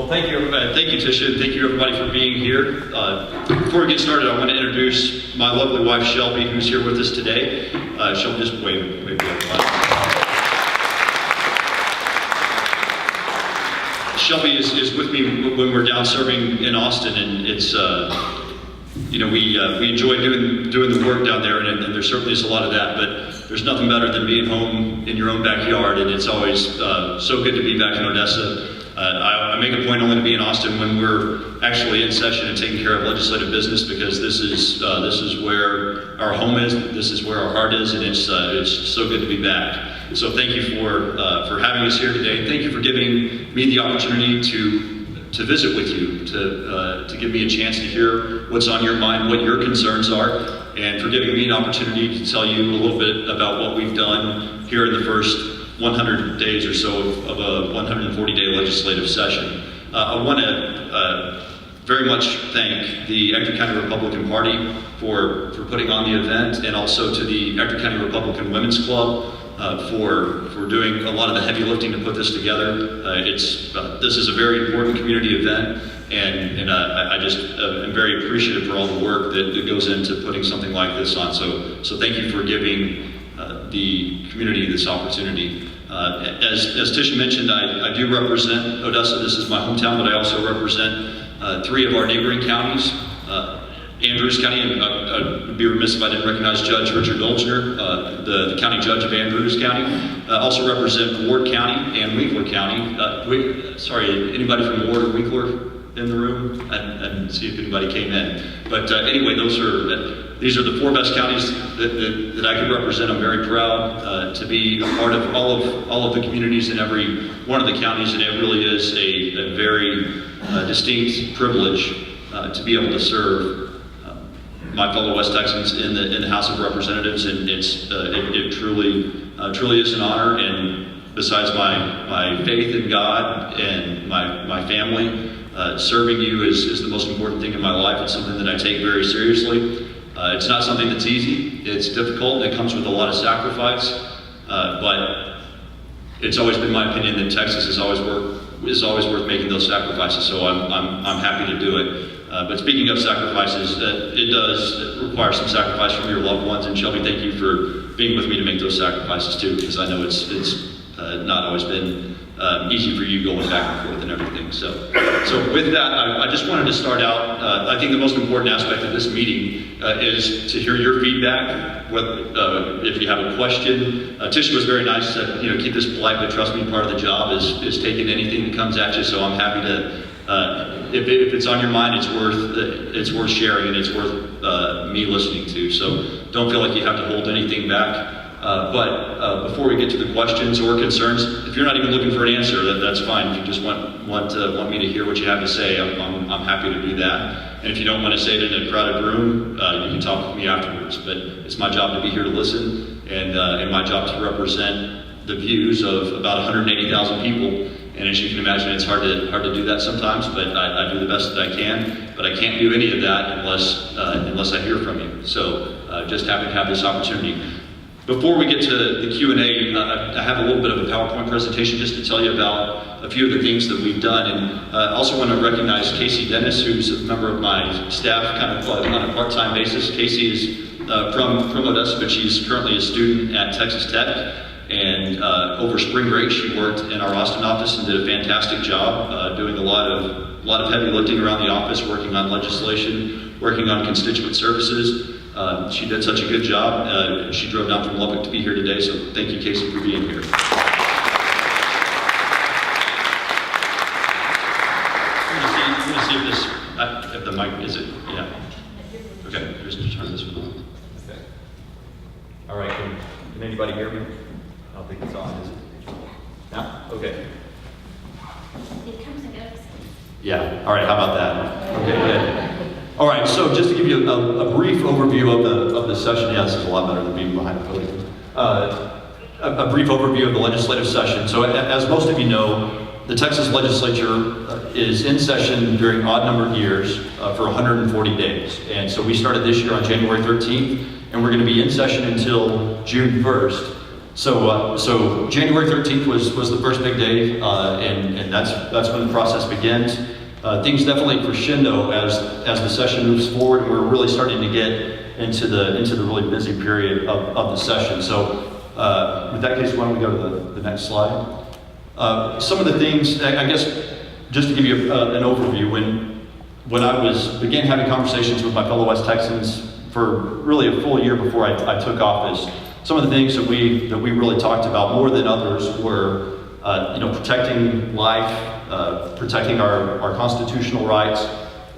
Well, thank you, Tisha, and thank you, everybody, for being here. Before we get started, I want to introduce my lovely wife, Shelby, who's here with us today. Shelby, just wave everybody. Shelby is with me when we're down serving in Austin, and it's we enjoy doing the work down there, and there certainly is a lot of that. But there's nothing better than being home in your own backyard, and it's always so good to be back in Odessa. I make a point only to be in Austin when we're actually in session and taking care of legislative business, because this is where our home is, this is where our heart is, and it's so good to be back. So thank you for having us here today. Thank you for giving me the opportunity to visit with you, to give me a chance to hear what's on your mind, what your concerns are, and for giving me an opportunity to tell you a little bit about what we've done here in the first 100 days or so of a 140-day legislative session. I want to very much thank the Ector County Republican Party for putting on the event, and also to the Ector County Republican Women's Club for doing a lot of the heavy lifting to put this together. This is a very important community event, and I just am very appreciative for all the work that goes into putting something like this on. So thank you for giving the community this opportunity. As Tisha mentioned, I do represent Odessa. This is my hometown, but I also represent 3 of our neighboring counties. Andrews County, and I would be remiss if I didn't recognize Judge Richard Dolchner, the county judge of Andrews County. Also represent Ward County and Winkler County. Anybody from Ward or Winkler in the room? I didn't see if anybody came in. But anyway, these are the 4 best counties that I could represent. I'm very proud to be a part of all of the communities in every one of the counties, and it really is a very distinct privilege to be able to serve my fellow West Texans in the House of Representatives, and it truly is an honor. And besides my faith in God and my family, serving you is the most important thing in my life. It's something that I take very seriously. It's not something that's easy. It's difficult. It comes with a lot of sacrifice, but it's always been my opinion that Texas is always worth making those sacrifices. So I'm happy to do it. But speaking of sacrifices, it does require some sacrifice from your loved ones. And Shelby, thank you for being with me to make those sacrifices too, because I know it's not always been easy for you going back and forth and everything. So with that, I just wanted to start out. I think the most important aspect of this meeting is to hear your feedback. If you have a question, Tisha was very nice. Said, keep this polite, but trust me, part of the job is taking anything that comes at you. So I'm happy to. If it's on your mind, it's worth sharing, and it's worth me listening to. So don't feel like you have to hold anything back. But before we get to the questions or concerns, if you're not even looking for an answer, that's fine. If you just want me to hear what you have to say, I'm happy to do that. And if you don't want to say it in a crowded room, you can talk with me afterwards. But it's my job to be here to listen, and my job to represent the views of about 180,000 people. And as you can imagine, it's hard to do that sometimes, but I do the best that I can. But I can't do any of that unless I hear from you. So just happy to have this opportunity. Before we get to the Q&A, I have a little bit of a PowerPoint presentation just to tell you about a few of the things that we've done. And I also want to recognize Casey Dennis, who's a member of my staff kind of on a part-time basis. Casey is from Odessa, but she's currently a student at Texas Tech. And over spring break, she worked in our Austin office and did a fantastic job doing a lot of heavy lifting around the office, working on legislation, working on constituent services. She did such a good job. She drove down from Lubbock to be here today, so thank you, Casey, for being here. Let me see if the mic, is it? Yeah. Okay, just turn this one on. Okay. All right, can anybody hear me? I don't think it's on, is it? No? Okay. It comes and goes. Yeah, all right, how about that? Okay, good. All right, so just to give you a brief overview of the session. Yeah, this is a lot better than being behind the podium. A brief overview of the legislative session. So as most of you know, the Texas legislature is in session during odd-numbered years for 140 days. And so we started this year on January 13th, and we're going to be in session until June 1st. So January 13th was the first big day, and that's when the process begins. Things definitely crescendo as the session moves forward. We're really starting to get into the really busy period of the session. So with that case, why don't we go to the next slide? Some of the things, I guess, just to give you an overview, when I began having conversations with my fellow West Texans for really a full year before I took office, some of the things that we really talked about more than others were protecting life, protecting our constitutional rights,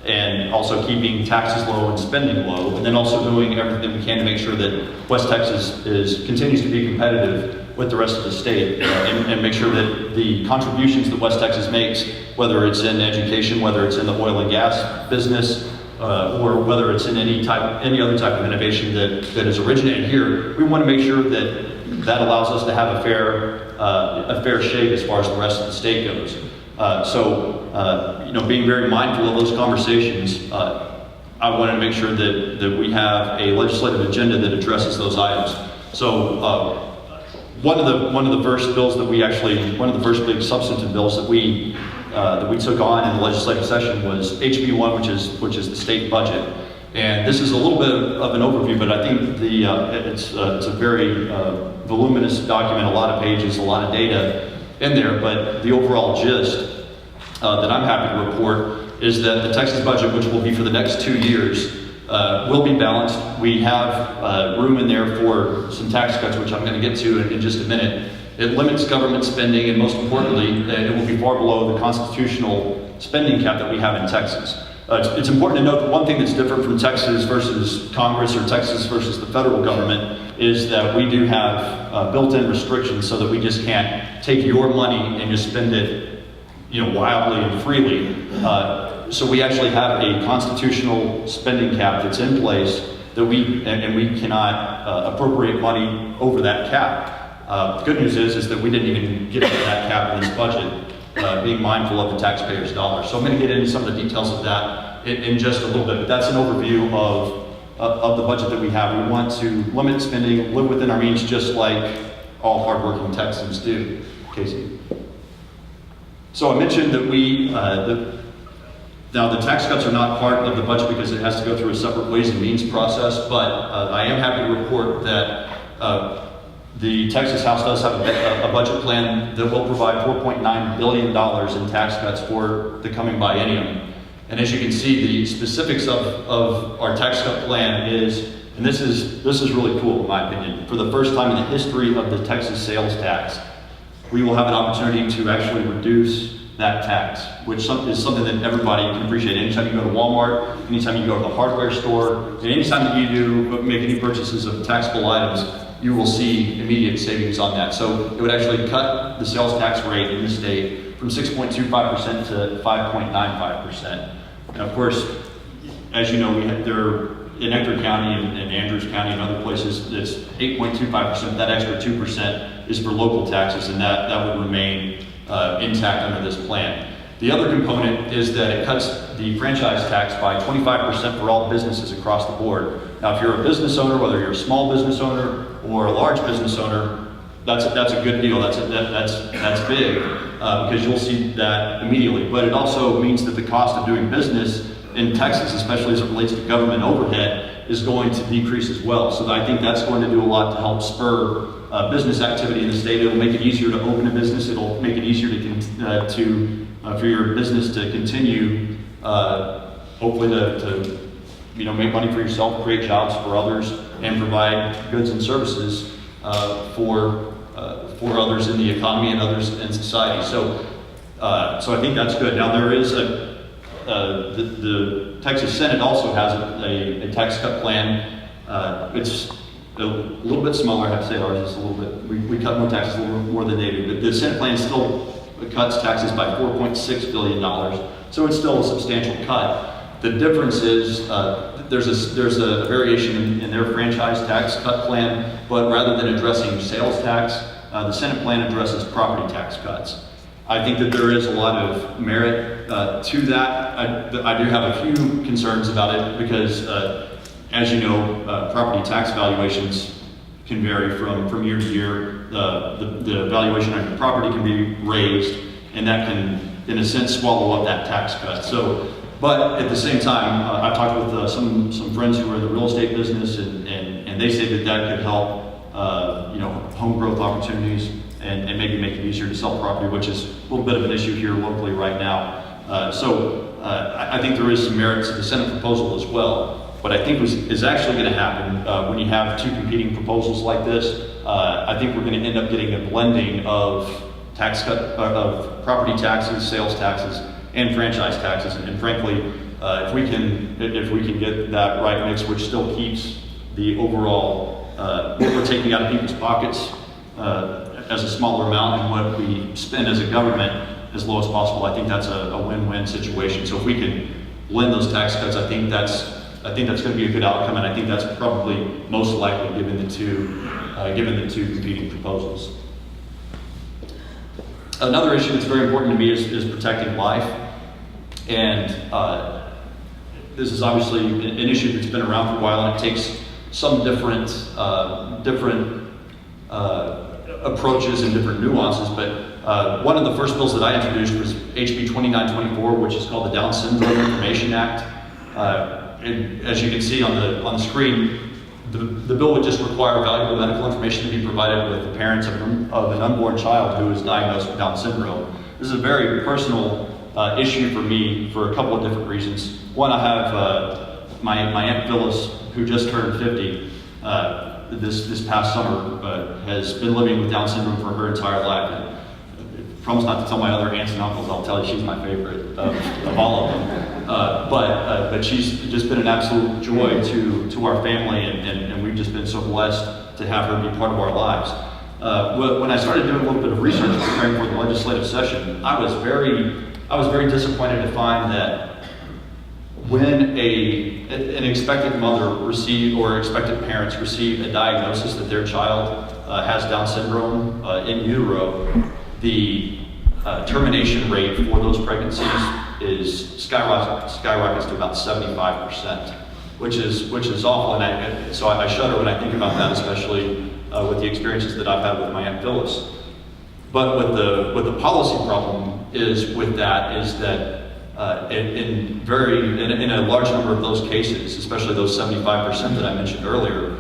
and also keeping taxes low and spending low, and then also doing everything we can to make sure that West Texas continues to be competitive with the rest of the state, and make sure that the contributions that West Texas makes, whether it's in education, whether it's in the oil and gas business, or whether it's in any other type of innovation that is originated here, we want to make sure that allows us to have a fair shake as far as the rest of the state goes. Being very mindful of those conversations, I wanted to make sure that we have a legislative agenda that addresses those items. So one of the first big substantive bills that we took on in the legislative session was HB1, which is the state budget. And this is a little bit of an overview, but I think it's a very voluminous document, a lot of pages, a lot of data in there. But the overall gist that I'm happy to report is that the Texas budget, which will be for the next 2 years, will be balanced. We have room in there for some tax cuts, which I'm going to get to in just a minute. It limits government spending, and most importantly, it will be far below the constitutional spending cap that we have in Texas. It's important to note that one thing that's different from Texas versus Congress or Texas versus the federal government is that we do have built-in restrictions so that we just can't take your money and just spend it wildly and freely. So we actually have a constitutional spending cap that's in place that we cannot appropriate money over that cap. The good news is that we didn't even get into that cap in this budget, being mindful of the taxpayers' dollars. So I'm going to get into some of the details of that in just a little bit, but that's an overview of the budget that we have. We want to limit spending, live within our means, just like all hardworking Texans do. Casey. So I mentioned that now the tax cuts are not part of the budget because it has to go through a separate Ways and Means process, but I am happy to report that the Texas House does have a budget plan that will provide $4.9 billion in tax cuts for the coming biennium. And as you can see, the specifics of our tax cut plan is, and this is really cool in my opinion, for the first time in the history of the Texas sales tax, we will have an opportunity to actually reduce that tax, which is something that everybody can appreciate. Anytime you go to Walmart, anytime you go to the hardware store, and anytime that you do make any purchases of taxable items, you will see immediate savings on that. So it would actually cut the sales tax rate in the state from 6.25% to 5.95%. And of course, as you know, in Ector County and Andrews County and other places, it's 8.25%. That extra 2% is for local taxes, and that would remain intact under this plan. The other component is that it cuts the franchise tax by 25% for all businesses across the board. Now, if you're a business owner, whether you're a small business owner or a large business owner, that's a good deal. That's big because you'll see that immediately. But it also means that the cost of doing business in Texas, especially as it relates to government overhead, is going to decrease as well. So I think that's going to do a lot to help spur business activity in the state. It'll make it easier to open a business. It'll make it easier for your business to continue, hopefully to make money for yourself, create jobs for others, and provide goods and services for others in the economy and others in society. So I think that's good. Now there is the Texas Senate also has a tax cut plan. It's a little bit smaller, I have to say. Ours is a little bit, we cut more taxes a little more than they do, but the Senate plan still cuts taxes by $4.6 billion, so it's still a substantial cut. The difference is there's a variation in their franchise tax cut plan, but rather than addressing sales tax, the Senate plan addresses property tax cuts. I think that there is a lot of merit to that. I do have a few concerns about it because, as you know, property tax valuations can vary from year to year. The valuation of your property can be raised, and that can, in a sense, swallow up that tax cut. So, but at the same time, I've talked with some friends who are in the real estate business, and they say that could help, home growth opportunities and maybe make it easier to sell property, which is a little bit of an issue here locally right now. I think there is some merit to the Senate proposal as well. What I think is actually going to happen when you have two competing proposals like this, I think we're going to end up getting a blending of of property taxes, sales taxes, and franchise taxes. And frankly, if we can get that right mix, which still keeps the overall what we're taking out of people's pockets as a smaller amount and what we spend as a government as low as possible, I think that's a win-win situation. So if we can blend those tax cuts, I think that's going to be a good outcome, and I think that's probably most likely given the two competing proposals. Another issue that's very important to me is protecting life, and this is obviously an issue that's been around for a while, and it takes some different approaches and different nuances. But one of the first bills that I introduced was HB 2924, which is called the Down Syndrome Information Act. And as you can see on the screen, the bill would just require valuable medical information to be provided with the parents of an unborn child who is diagnosed with Down syndrome. This is a very personal issue for me for a couple of different reasons. One, I have my Aunt Phyllis, who just turned 50 this past summer, has been living with Down syndrome for her entire life. And I promise not to tell my other aunts and uncles. I'll tell you she's my favorite of all of them. But she's just been an absolute joy to our family, and we've just been so blessed to have her be part of our lives. When I started doing a little bit of research preparing for the legislative session, I was very disappointed to find that when an expectant mother or expectant parents receive a diagnosis that their child has Down syndrome in utero, the termination rate for those pregnancies skyrockets to about 75%, which is awful. And so I shudder when I think about that, especially with the experiences that I've had with my Aunt Phyllis. But what the policy problem is with that is that in a large number of those cases, especially those 75% that I mentioned earlier,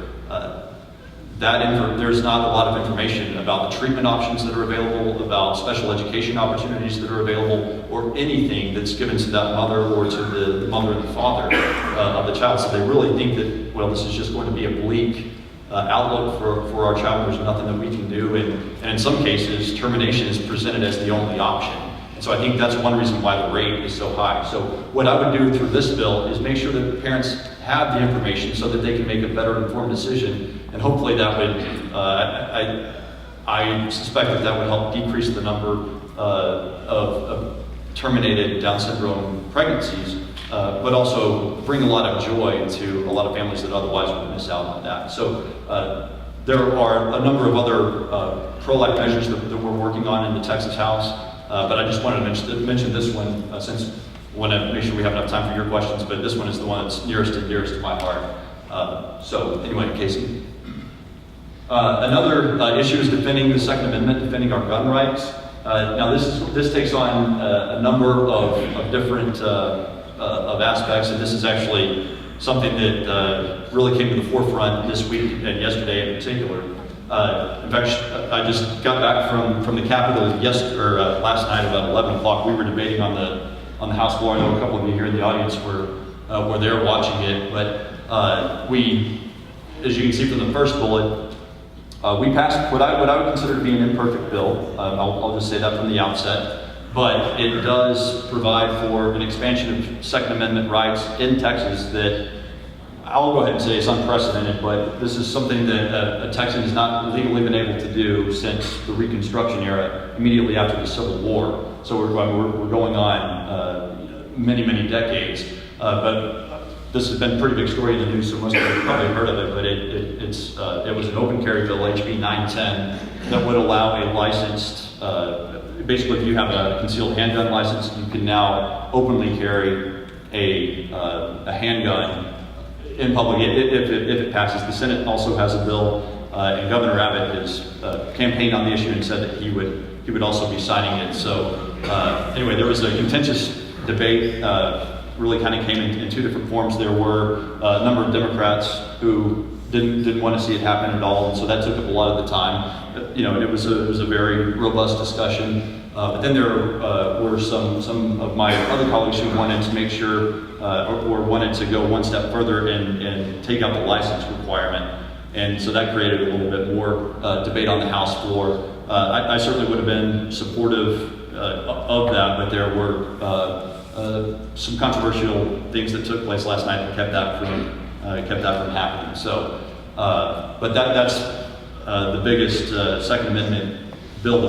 there's not a lot of information about the treatment options that are available, about special education opportunities that are available, or anything that's given to that mother or to the mother and the father of the child. So they really think that, well, this is just going to be a bleak outlook for our child. There's nothing that we can do. And in some cases, termination is presented as the only option. And so I think that's one reason why the rate is so high. So what I would do through this bill is make sure that parents have the information so that they can make a better informed decision. And hopefully that would, I suspect that would help decrease the number of terminated Down syndrome pregnancies, but also bring a lot of joy to a lot of families that otherwise would miss out on that. So there are a number of other pro-life measures that we're working on in the Texas House, but I just wanted to mention this one since I want to make sure we have enough time for your questions, but this one is the one that's nearest and dearest to my heart. So anyway, Casey. Another issue is defending the Second Amendment, defending our gun rights. Now this takes on a number of different of aspects, and this is actually something that really came to the forefront this week and yesterday in particular. In fact, I just got back from the Capitol last night about 11 o'clock. We were debating on the House floor. I know a couple of you here in the audience were there watching it, but we, as you can see from the first bullet, we passed what I would consider to be an imperfect bill. I'll just say that from the outset. But it does provide for an expansion of Second Amendment rights in Texas that I'll go ahead and say is unprecedented, but this is something that a Texan has not legally been able to do since the Reconstruction era, immediately after the Civil War. So we're going on many, many decades. But this has been a pretty big story in the news, so most of you have probably heard of it, but it was an open carry bill, HB 910, that would allow a licensed, basically if you have a concealed handgun license, you can now openly carry a handgun in public if it passes. The Senate also has a bill and Governor Abbott has campaigned on the issue and said that he would also be signing it. So anyway, there was a contentious debate. Really kind of came in two different forms. There were a number of Democrats who didn't want to see it happen at all, and so that took up a lot of the time. You know, it was a very robust discussion. But then there were some of my other colleagues who wanted to make sure or wanted to go one step further and take out the license requirement. And so that created a little bit more debate on the House floor. I certainly would have been supportive of that, but there were some controversial things that took place last night that kept that from happening. So, but that's the biggest Second Amendment bill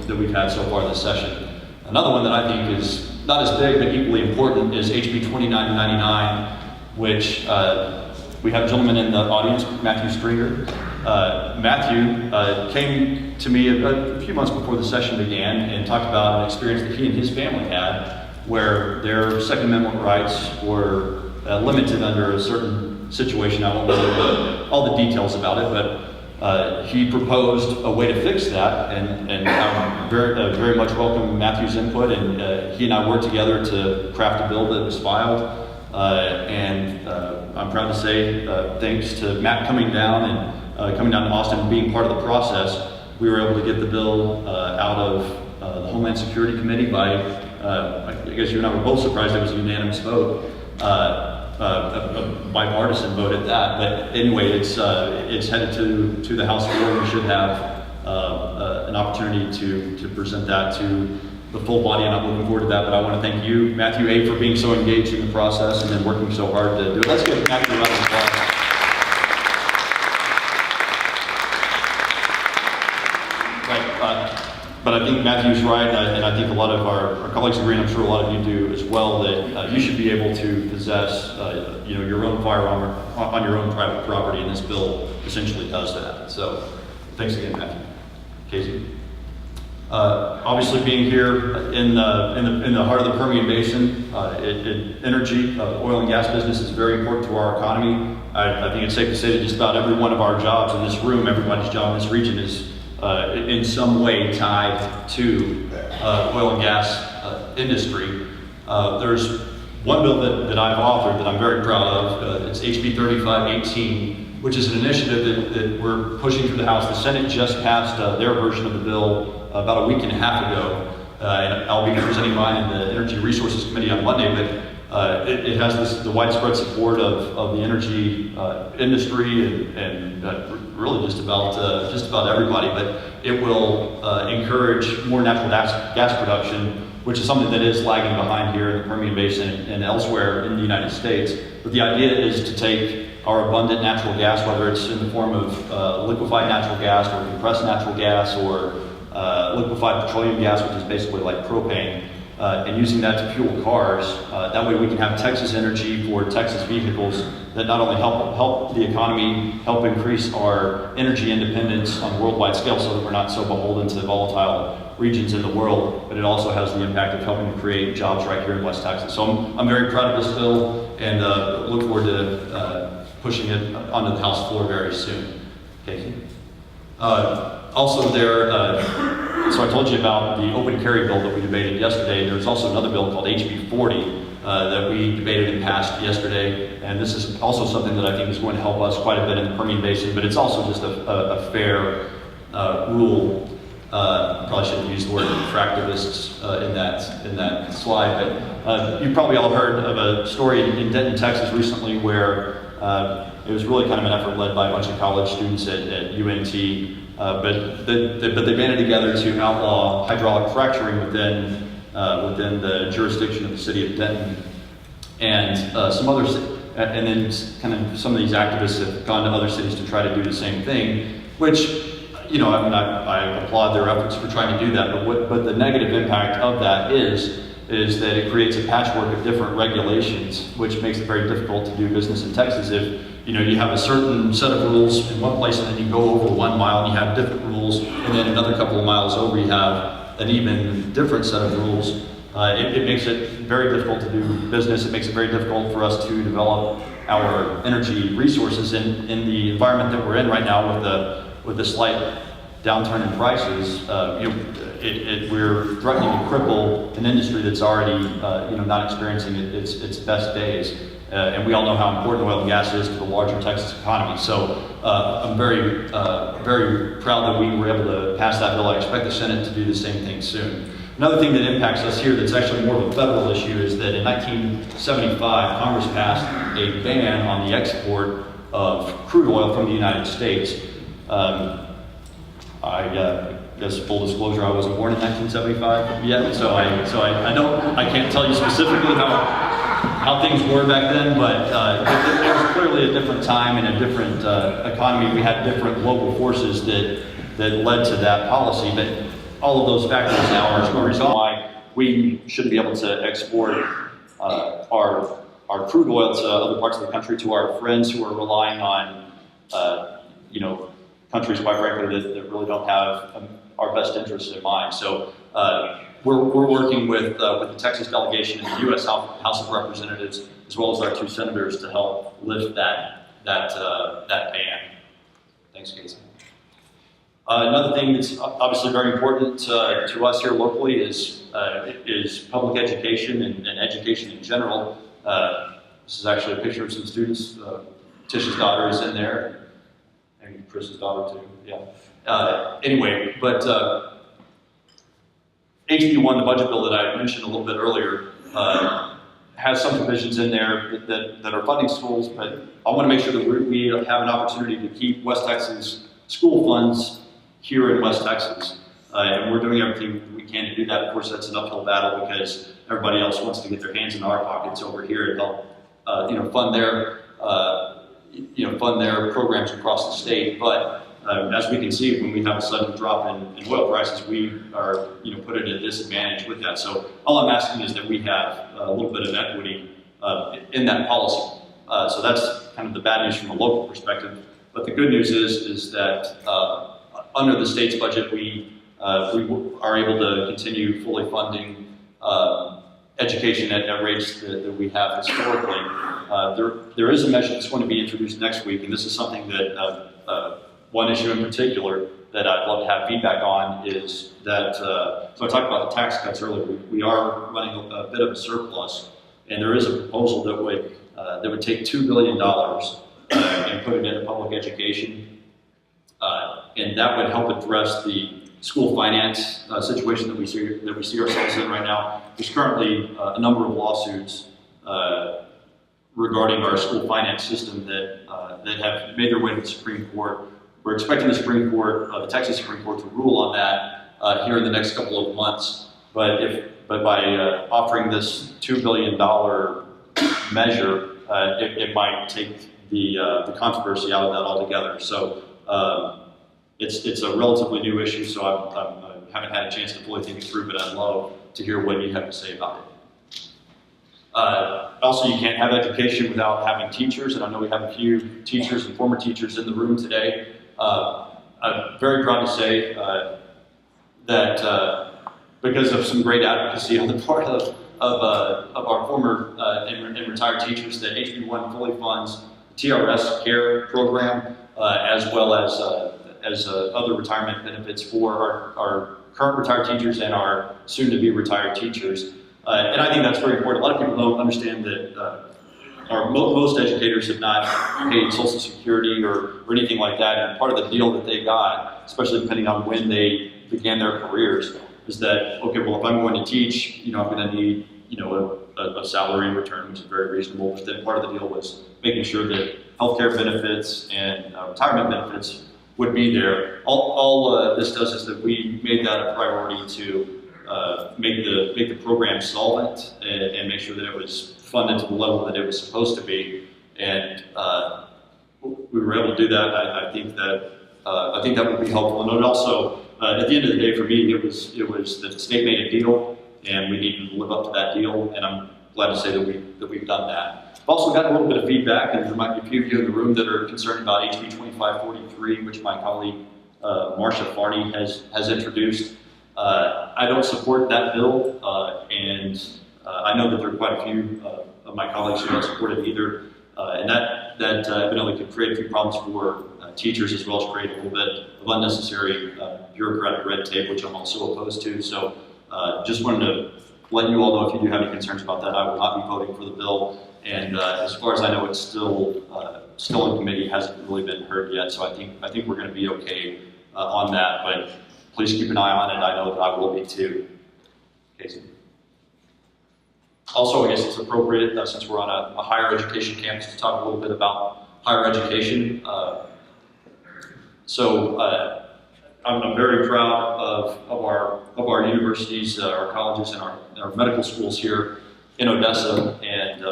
that we've had so far this session. Another one that I think is not as big but equally important is HB 2999, which we have a gentleman in the audience, Matthew Stringer. Matthew came to me a few months before the session began and talked about an experience that he and his family had where their Second Amendment rights were limited under a certain situation. I won't go into all the details about it, but he proposed a way to fix that, and I very much welcome Matthew's input, and he and I worked together to craft a bill that was filed, and I'm proud to say, thanks to Matt coming down to Austin and being part of the process, we were able to get the bill out of the Homeland Security Committee by, I guess you and I were both surprised it was a unanimous vote, a bipartisan vote at that. But anyway, it's headed to the House floor, and we should have an opportunity to present that to the full body, and I'm looking forward to that. But I want to thank you, Matthew A., for being so engaged in the process and then working so hard to do it. Let's give Matthew a round of applause. But I think Matthew's right, and I think a lot of our colleagues agree, and I'm sure a lot of you do as well, that you should be able to possess your own firearm on your own private property, and this bill essentially does that. So thanks again, Matthew. Casey? Obviously being here in the heart of the Permian Basin, energy, oil and gas business is very important to our economy. I think it's safe to say that just about every one of our jobs in this room, everybody's job in this region is in some way tied to oil and gas industry. There's one bill that I've authored that I'm very proud of. It's HB 3518, which is an initiative that we're pushing through the House. The Senate just passed their version of the bill about a week and a half ago. And I'll be presenting mine in the Energy Resources Committee on Monday, but it has the widespread support of the energy industry and really just about everybody. But it will encourage more natural gas production, which is something that is lagging behind here in the Permian Basin and elsewhere in the United States. But the idea is to take our abundant natural gas, whether it's in the form of liquefied natural gas or compressed natural gas or liquefied petroleum gas, which is basically like propane, and using that to fuel cars. That way we can have Texas energy for Texas vehicles that not only help the economy, help increase our energy independence on a worldwide scale so that we're not so beholden to volatile regions in the world, but it also has the impact of helping to create jobs right here in West Texas. So I'm very proud of this bill and look forward to pushing it onto the House floor very soon. Casey? Also there, so I told you about the open carry bill that we debated yesterday. There's also another bill called HB 40 that we debated and passed yesterday, and this is also something that I think is going to help us quite a bit in the Permian Basin, but it's also just a fair rule. Probably shouldn't use the word fractivists in that slide, but you've probably all heard of a story in Denton, Texas recently where it was really kind of an effort led by a bunch of college students at UNT, but they banded together to outlaw hydraulic fracturing within the jurisdiction of the city of Denton, and and then kind of some of these activists have gone to other cities to try to do the same thing, which, you know, I mean, I applaud their efforts for trying to do that, but the negative impact of that is that it creates a patchwork of different regulations, which makes it very difficult to do business in Texas. If you have a certain set of rules in one place, and then you go over 1 mile and you have different rules, and then another couple of miles over you have an even different set of rules. It makes it very difficult to do business. It makes it very difficult for us to develop our energy resources in the environment that we're in right now with with a slight downturn in prices, we're threatening to cripple an industry that's already not experiencing its best days. And we all know how important oil and gas is to the larger Texas economy. So I'm very proud that we were able to pass that bill. I expect the Senate to do the same thing soon. Another thing that impacts us here that's actually more of a federal issue is that in 1975, Congress passed a ban on the export of crude oil from the United States. I guess full disclosure, I wasn't born in 1975 yet, so I can't tell you specifically how things were back then, but it was clearly a different time and a different economy. We had different global forces that led to that policy, but all of those factors now are resolved. Why we shouldn't be able to export our crude oil to other parts of the country, to our friends who are relying on countries, quite frankly, that really don't have our best interests in mind. So we're working with the Texas delegation and the U.S. House of Representatives, as well as our 2 senators, to help lift that ban. Thanks, Casey. Another thing that's obviously very important to us here locally is public education and education in general. This is actually a picture of some students. Tish's daughter is in there, and Chris's daughter too. Yeah. Anyway, but HB1, the budget bill that I mentioned a little bit earlier, has some provisions in there that are funding schools, but I want to make sure that we have an opportunity to keep West Texas school funds here in West Texas. And we're doing everything we can to do that. Of course, that's an uphill battle because everybody else wants to get their hands in our pockets over here and help fund their programs across the state. But as we can see, when we have a sudden drop in oil prices, we are put at a disadvantage with that. So all I'm asking is that we have a little bit of equity in that policy. So that's kind of the bad news from a local perspective. But the good news is that under the state's budget, we are able to continue fully funding education at rates that we have historically. There is a measure that's going to be introduced next week, and this is something that one issue in particular that I'd love to have feedback on is that, so I talked about the tax cuts earlier, we are running a bit of a surplus, and there is a proposal that would take $2 billion and put it into public education, and that would help address the school finance situation that we see ourselves in right now. There's currently a number of lawsuits regarding our school finance system that have made their way to the Supreme Court. We're expecting the Supreme Court, the Texas Supreme Court, to rule on that here in the next couple of months. But by offering this $2 billion measure, it might take the controversy out of that altogether. So it's a relatively new issue, so I haven't had a chance to fully think it through, but I'd love to hear what you have to say about it. Also, you can't have education without having teachers, and I know we have a few teachers and former teachers in the room today. I'm very proud to say that because of some great advocacy on the part of our former and retired teachers, that HB1 fully funds the TRS care program, as well as other retirement benefits for our current retired teachers and our soon-to-be retired teachers. And I think that's very important. A lot of people don't understand that most educators have not paid Social Security or anything like that. And part of the deal that they got, especially depending on when they began their careers, is that, okay, well, if I'm going to teach, I'm going to need, a salary in return, which is very reasonable. But then part of the deal was making sure that healthcare benefits and retirement benefits would be there. All this does is that we made that a priority to make the program solvent and make sure that it was funded to the level that it was supposed to be. And we were able to do that. I think that would be helpful. And it also, at the end of the day, for me, it was that the state made a deal, and we needed to live up to that deal. And I'm glad to say that we've done that. I've also got a little bit of feedback, and there might be a few of you in the room that are concerned about HB 2543, which my colleague Marcia Farney has introduced. I don't support that bill, and I know that there are quite a few of my colleagues who don't support it either, and that evidently could create a few problems for teachers, as well as create a little bit of unnecessary bureaucratic red tape, which I'm also opposed to. So just wanted to let you all know if you do have any concerns about that. I will not be voting for the bill. And as far as I know, it's still in committee, hasn't really been heard yet. So I think we're going to be okay on that. But please keep an eye on it. I know that I will be too. Casey. Also, I guess it's appropriate since we're on a higher education campus to talk a little bit about higher education. I'm very proud of our universities, our colleges, and our medical schools here in Odessa, and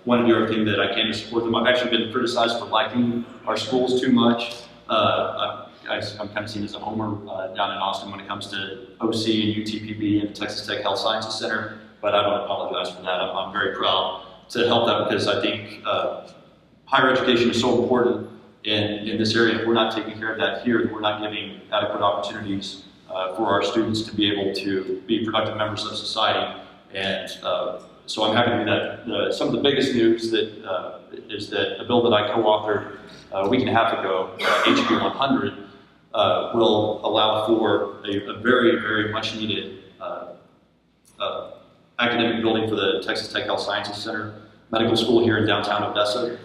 want to do everything that I can to support them. I've actually been criticized for liking our schools too much. I'm kind of seen as a homer down in Austin when it comes to OC and UTPB and Texas Tech Health Sciences Center, but I don't apologize for that. I'm very proud to help that because I think higher education is so important in this area. If we're not taking care of that here, then we're not giving adequate opportunities for our students to be able to be productive members of society. And so I'm happy to do that. Some of the biggest news that is that a bill that I co-authored a week and a half ago, HB 100, will allow for a very, very much needed academic building for the Texas Tech Health Sciences Center Medical School here in downtown Odessa.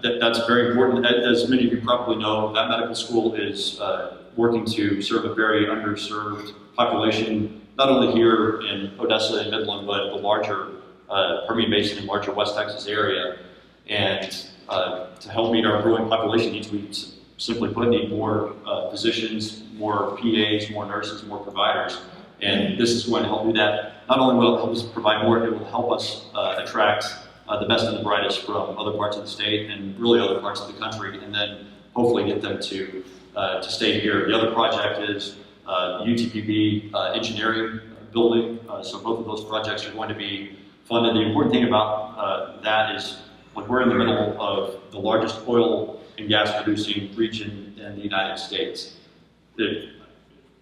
That's very important. As many of you probably know, that medical school is working to serve a very underserved population, not only here in Odessa and Midland, but the larger Permian Basin and larger West Texas area. And to help meet our growing population needs, we simply put, need more physicians, more PAs, more nurses, more providers. And this is going to help do that. Not only will it help us provide more, it will help us attract the best and the brightest from other parts of the state and really other parts of the country, and then hopefully get them to stay here. The other project is UTPB engineering building. So both of those projects are going to be funded. The important thing about that is, like, we're in the middle of the largest oil and gas producing region in the United States.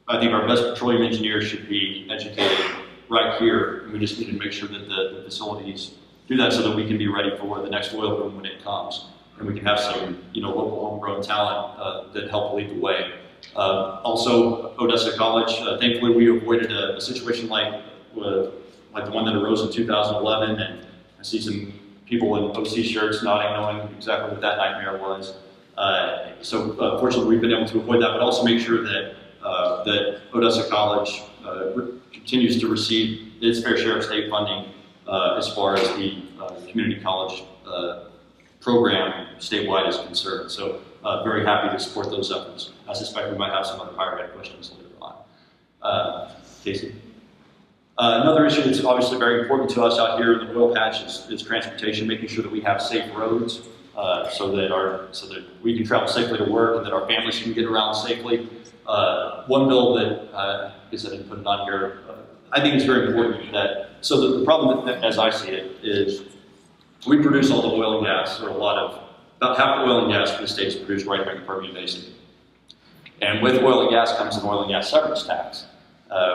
I think our best petroleum engineers should be educated right here, and we just need to make sure that the facilities do that so that we can be ready for the next oil boom when it comes, and we can have some local homegrown talent that help lead the way. Also, Odessa College, thankfully we avoided a situation like the one that arose in 2011, and I see some people in OC shirts nodding, knowing exactly what that nightmare was. So fortunately we've been able to avoid that, but also make sure that Odessa College continues to receive its fair share of state funding as far as the community college program statewide is concerned. So very happy to support those efforts. I suspect we might have some other higher ed questions later on. Casey? Another issue that's obviously very important to us out here in the oil patch is transportation, making sure that we have safe roads so that we can travel safely to work and that our families can get around safely. One bill that, I guess I didn't put it on here, I think it's very important that, so the problem that, as I see it, is we produce all the oil and gas, or about half the oil and gas for the state is produced right here in the Permian Basin. And with oil and gas comes an oil and gas severance tax,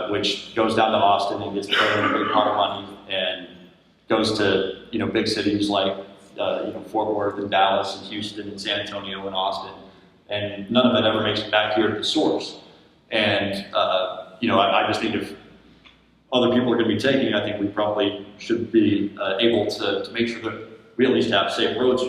which goes down to Austin and gets paid a big pot of money and goes to big cities like Fort Worth and Dallas and Houston and San Antonio and Austin, and none of it ever makes it back here to the source. And I just think if other people are going to be taking, I think we probably should be able to make sure that we at least have safe roads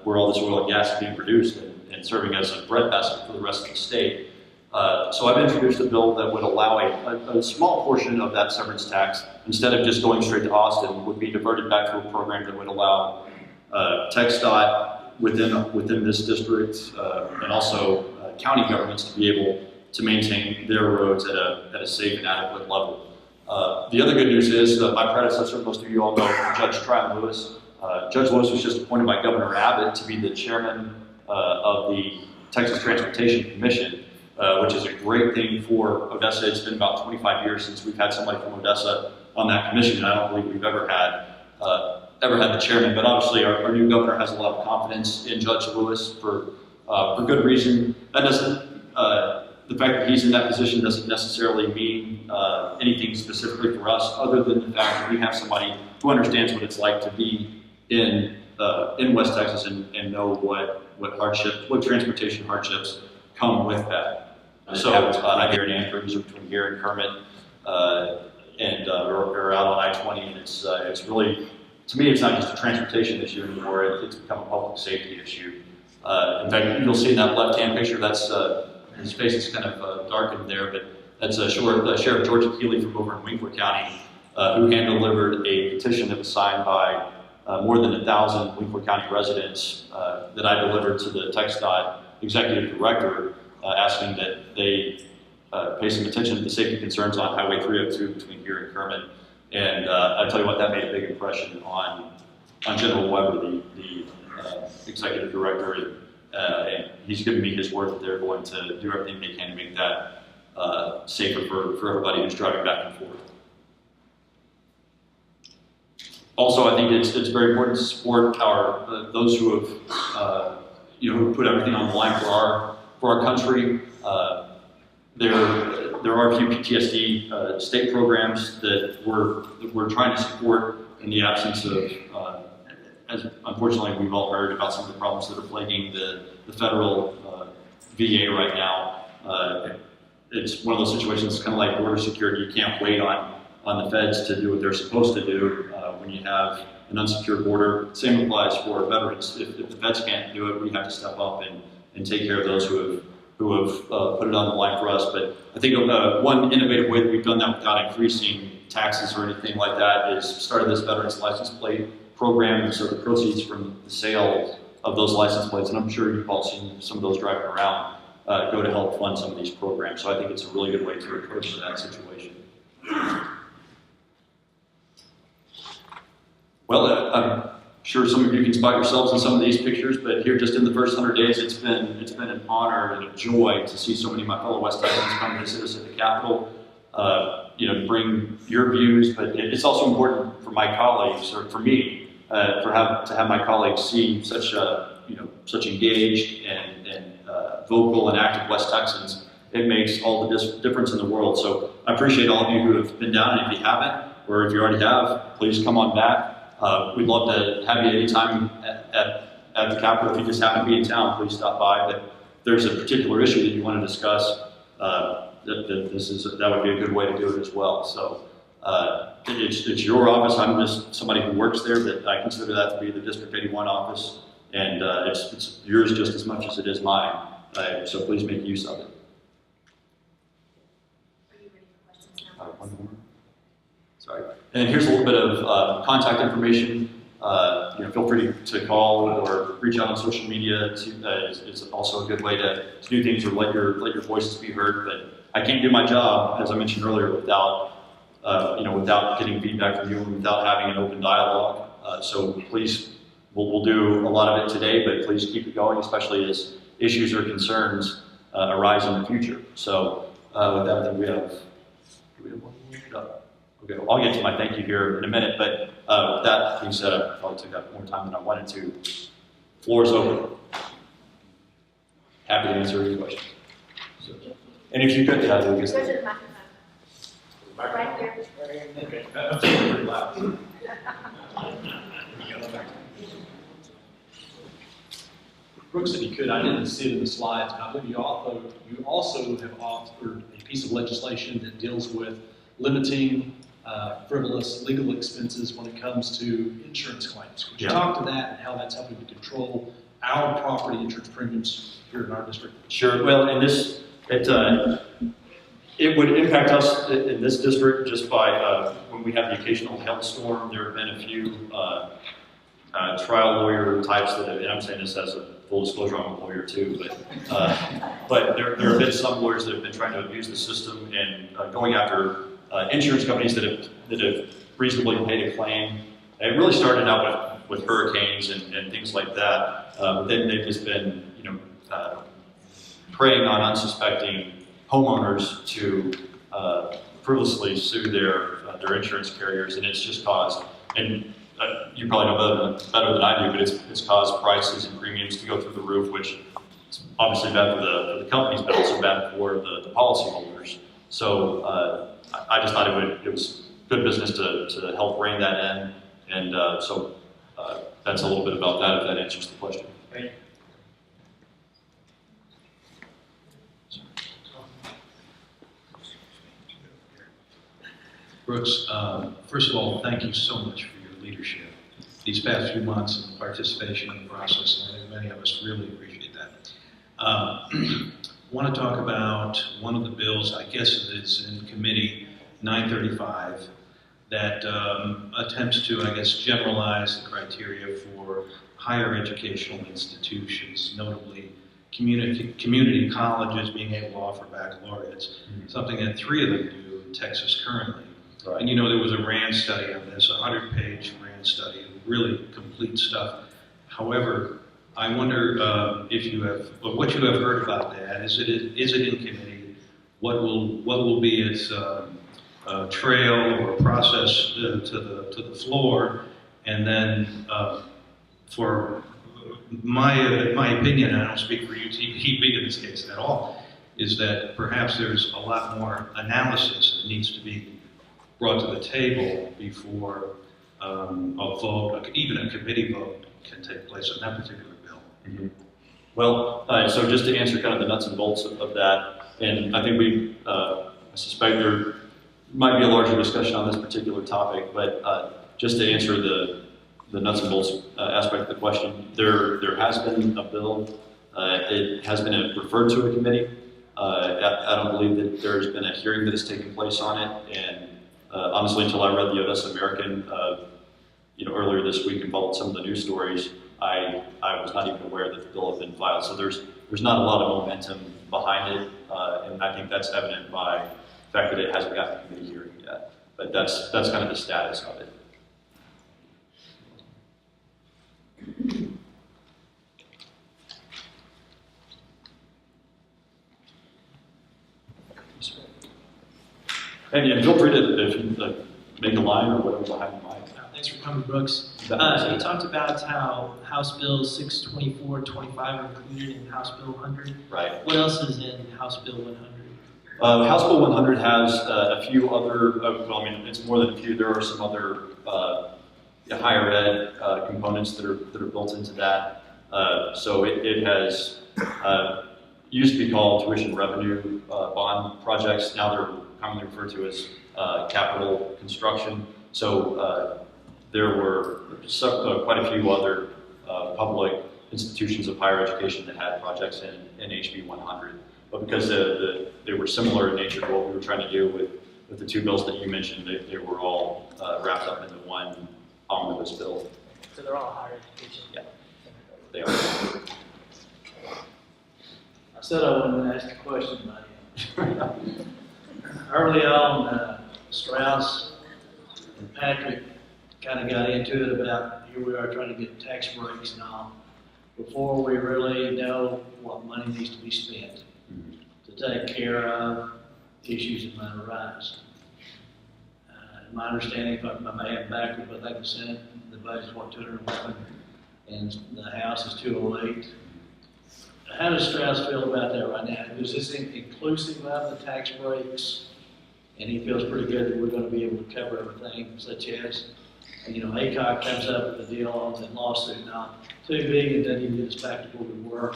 where all this oil and gas is being produced and serving as a breadbasket for the rest of the state. So I've introduced a bill that would allow a small portion of that severance tax, instead of just going straight to Austin, would be diverted back to a program that would allow TxDOT within this district and also county governments to be able to maintain their roads at a safe and adequate level. The other good news is my predecessor, most of you all know, Judge Tryon Lewis. Judge Lewis was just appointed by Governor Abbott to be the chairman of the Texas Transportation Commission, which is a great thing for Odessa. It's been about 25 years since we've had somebody from Odessa on that commission, and I don't believe we've ever had the chairman. But obviously, our new governor has a lot of confidence in Judge Lewis for good reason. That doesn't. The fact that he's in that position doesn't necessarily mean anything specifically for us, other than the fact that we have somebody who understands what it's like to be in in West Texas and know what transportation hardships come with that. So I hear in Anchorage, between here and Kermit, or out on I-20, and it's really, to me, it's not just a transportation issue anymore. It's become a public safety issue. In fact, you'll see in that left-hand picture, that's his face is kind of darkened there, but that's Sheriff George Keeley from over in Winkler County, who hand-delivered a petition that was signed by more than 1,000 Winkler County residents that I delivered to the TxDOT executive director, asking that they pay some attention to the safety concerns on Highway 302 between here and Kermit. And I tell you what, that made a big impression on General Weber, the executive director, and he's given me his word that they're going to do everything they can to make that safer for everybody who's driving back and forth. Also, I think it's very important to support those who have who put everything on the line for our country. There are a few PTSD state programs that we're trying to support in the absence of, as unfortunately we've all heard about some of the problems that are plaguing the federal VA right now. It's one of those situations, kind of like border security. You can't wait on the feds to do what they're supposed to do when you have an unsecured border. Same applies for veterans. If the feds can't do it, we have to step up and take care of those who have put it on the line for us. But I think one innovative way that we've done that without increasing taxes or anything like that is started this Veterans License Plate Program, and so the proceeds from the sale of those license plates, and I'm sure you've all seen some of those driving around, go to help fund some of these programs. So I think it's a really good way to approach that situation. Well, I'm sure some of you can spot yourselves in some of these pictures, but here just in the first 100 days, it's been an honor and a joy to see so many of my fellow West Texans come to visit us at the Capitol, to bring your views, but it's also important for my colleagues, or for me, to have my colleagues see such engaged and vocal and active West Texans. It makes all the difference in the world. So I appreciate all of you who have been down, and if you haven't, or if you already have, please come on back. We'd love to have you anytime at the Capitol. If you just happen to be in town, please stop by. But if there's a particular issue that you want to discuss, that would be a good way to do it as well. So it's your office. I'm just somebody who works there, but I consider that to be the District 81 office, and it's yours just as much as it is mine. So please make use of it. Are you ready for questions now? One more. Sorry. And here's a little bit of contact information. Feel free to call or reach out on social media. It's also a good way to do things or let your voices be heard. But I can't do my job, as I mentioned earlier, without getting feedback from you and without having an open dialogue. So please, we'll do a lot of it today, but please keep it going, especially as issues or concerns arise in the future. So with that, I think we have one more? No. Okay, well, I'll get to my thank you here in a minute, but with that being said, I probably took up more time than I wanted to. Floor is open. Happy to answer any questions. So, and if you could, Go to the microphone. Right here. Okay, that's pretty loud. Brooks, if you could, I didn't see it in the slides, but I believe you also have authored a piece of legislation that deals with limiting frivolous legal expenses when it comes to insurance claims. Could you talk to that and how that's helping to control our property insurance premiums here in our district? Sure. Well, in this, it would impact us in this district just by when we have the occasional hailstorm. There have been a few trial lawyer types that have, and I'm saying this as a full disclosure, I'm a lawyer too, but there have been some lawyers that have been trying to abuse the system and going after insurance companies that have reasonably paid a claim. It really started out with hurricanes and things like that. But then they've just been, preying on unsuspecting homeowners to frivolously sue their insurance carriers, and it's just caused, and you probably know better than I do, but it's caused prices and premiums to go through the roof, which is obviously bad for the companies, but also bad for the policyholders. So I just thought it was good business to help rein that in, and so that's a little bit about that, if that answers the question. Thank you. Brooks, first of all, thank you so much for your leadership these past few months and participation in the process. And I think many of us really appreciate that. I want to talk about one of the bills, I guess it's in committee 935, that attempts to, I guess, generalize the criteria for higher educational institutions, notably community colleges being able to offer baccalaureates, something that 3 of them do in Texas currently. Right. And you know, there was a RAND study on this, a 100-page RAND study, really complete stuff. However, I wonder if you have, what you have heard about that. Is it in committee? What will be its trail or process to the floor? And then, for my opinion, I don't speak for UTPB in this case at all, is that perhaps there's a lot more analysis that needs to be brought to the table before a vote, even a committee vote, can take place on that particular bill. Mm-hmm. Well, so just to answer kind of the nuts and bolts of that, and I think I suspect there might be a larger discussion on this particular topic, but just to answer the nuts and bolts aspect of the question, there has been a bill. It has been referred to a committee. I don't believe that there's been a hearing that has taken place on it, and honestly, until I read the Odessa American, earlier this week and followed some of the news stories, I was not even aware that the bill had been filed. So there's not a lot of momentum behind it, and I think that's evident by the fact that it hasn't gotten a committee hearing yet. But that's kind of the status of it. And feel free to, if you make a line or whatever behind the mic. Thanks for coming, Brooks. You talked about how House Bill 624 and 25 are included in House Bill 100. Right. What else is in House Bill 100? House Bill 100 has a few other, well, I mean, it's more than a few. There are some other higher ed components that are built into that. So it has used to be called tuition revenue bond projects. Now they're commonly referred to as capital construction. So there were quite a few other public institutions of higher education that had projects in HB 100. But because they were similar in nature to what we were trying to do with the 2 bills that you mentioned, they were all wrapped up into one omnibus bill. So they're all higher education? Yeah, they are. I said I wanted to ask a question about you. Early on, Strauss and Patrick kind of got into it about, here we are trying to get tax breaks and all, before we really know what money needs to be spent to take care of issues that might arise. In my understanding, if I may have backwards, but I think the Senate, the budget's what, 211, and the House is 208. How does Strauss feel about that right now? Is this inclusive of the tax breaks? And he feels pretty good that we're going to be able to cover everything, such as, ACOG comes up with a deal on the lawsuit now, $2 billion doesn't even get us back to where we were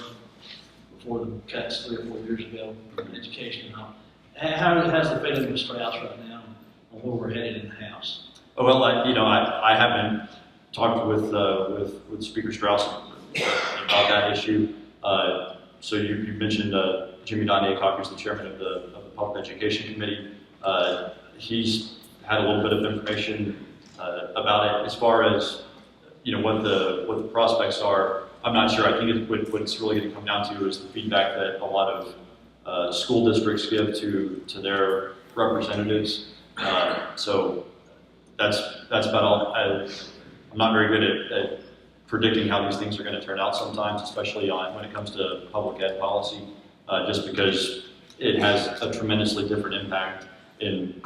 before the cuts 3 or 4 years ago in education and all. How's the feeling with Strauss right now on where we're headed in the House? Well, I haven't talked with Speaker Strauss about that issue. So you mentioned Jimmy Don Aycock, who's the chairman of the Public Education Committee. He's had a little bit of information about it. As far as what the prospects are, I'm not sure. I think what it's really going to come down to is the feedback that a lot of school districts give to their representatives. So that's about all. I'm not very good at predicting how these things are going to turn out sometimes, especially when it comes to public ed policy, just because it has a tremendously different impact in,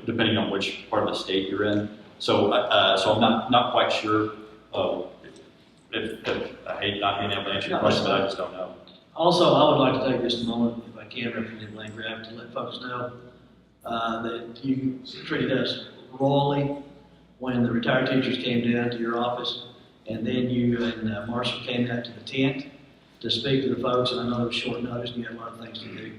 depending on which part of the state you're in. So I'm not quite sure. If I hate not being able to answer your question, but I just don't know. Also, I would like to take this moment, if I can, Representative Landgraf, to let folks know that you treated us royally when the retired teachers came down to your office, and then you and Marshall came out to the tent to speak to the folks, and I know it was short notice and you had a lot of things to do,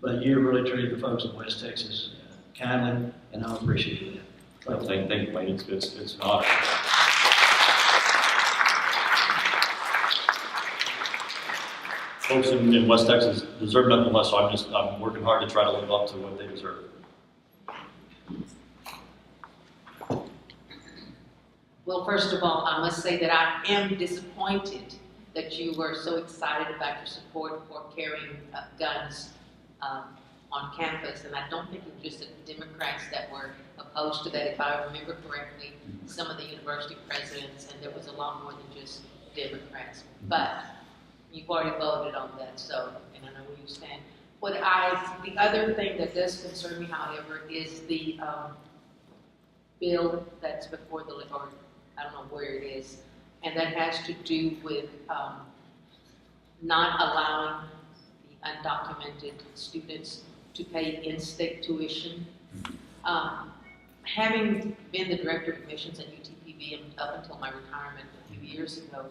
but you really treated the folks of West Texas kindly, and I appreciate that. Well, thank you, Wayne. It's an honor. Folks in West Texas deserve nothing less, so I'm working hard to try to live up to what they deserve. Well, first of all, I must say that I am disappointed that you were so excited about your support for carrying guns on campus, and I don't think it was just the Democrats that were opposed to that. If I remember correctly, some of the university presidents, and there was a lot more than just Democrats. But you've already voted on that, so, and I know where you stand. The other thing that does concern me, however, is the bill that's before the, or I don't know where it is, and that has to do with not allowing the undocumented students to pay in-state tuition. Having been the director of admissions at UTPB up until my retirement a few years ago,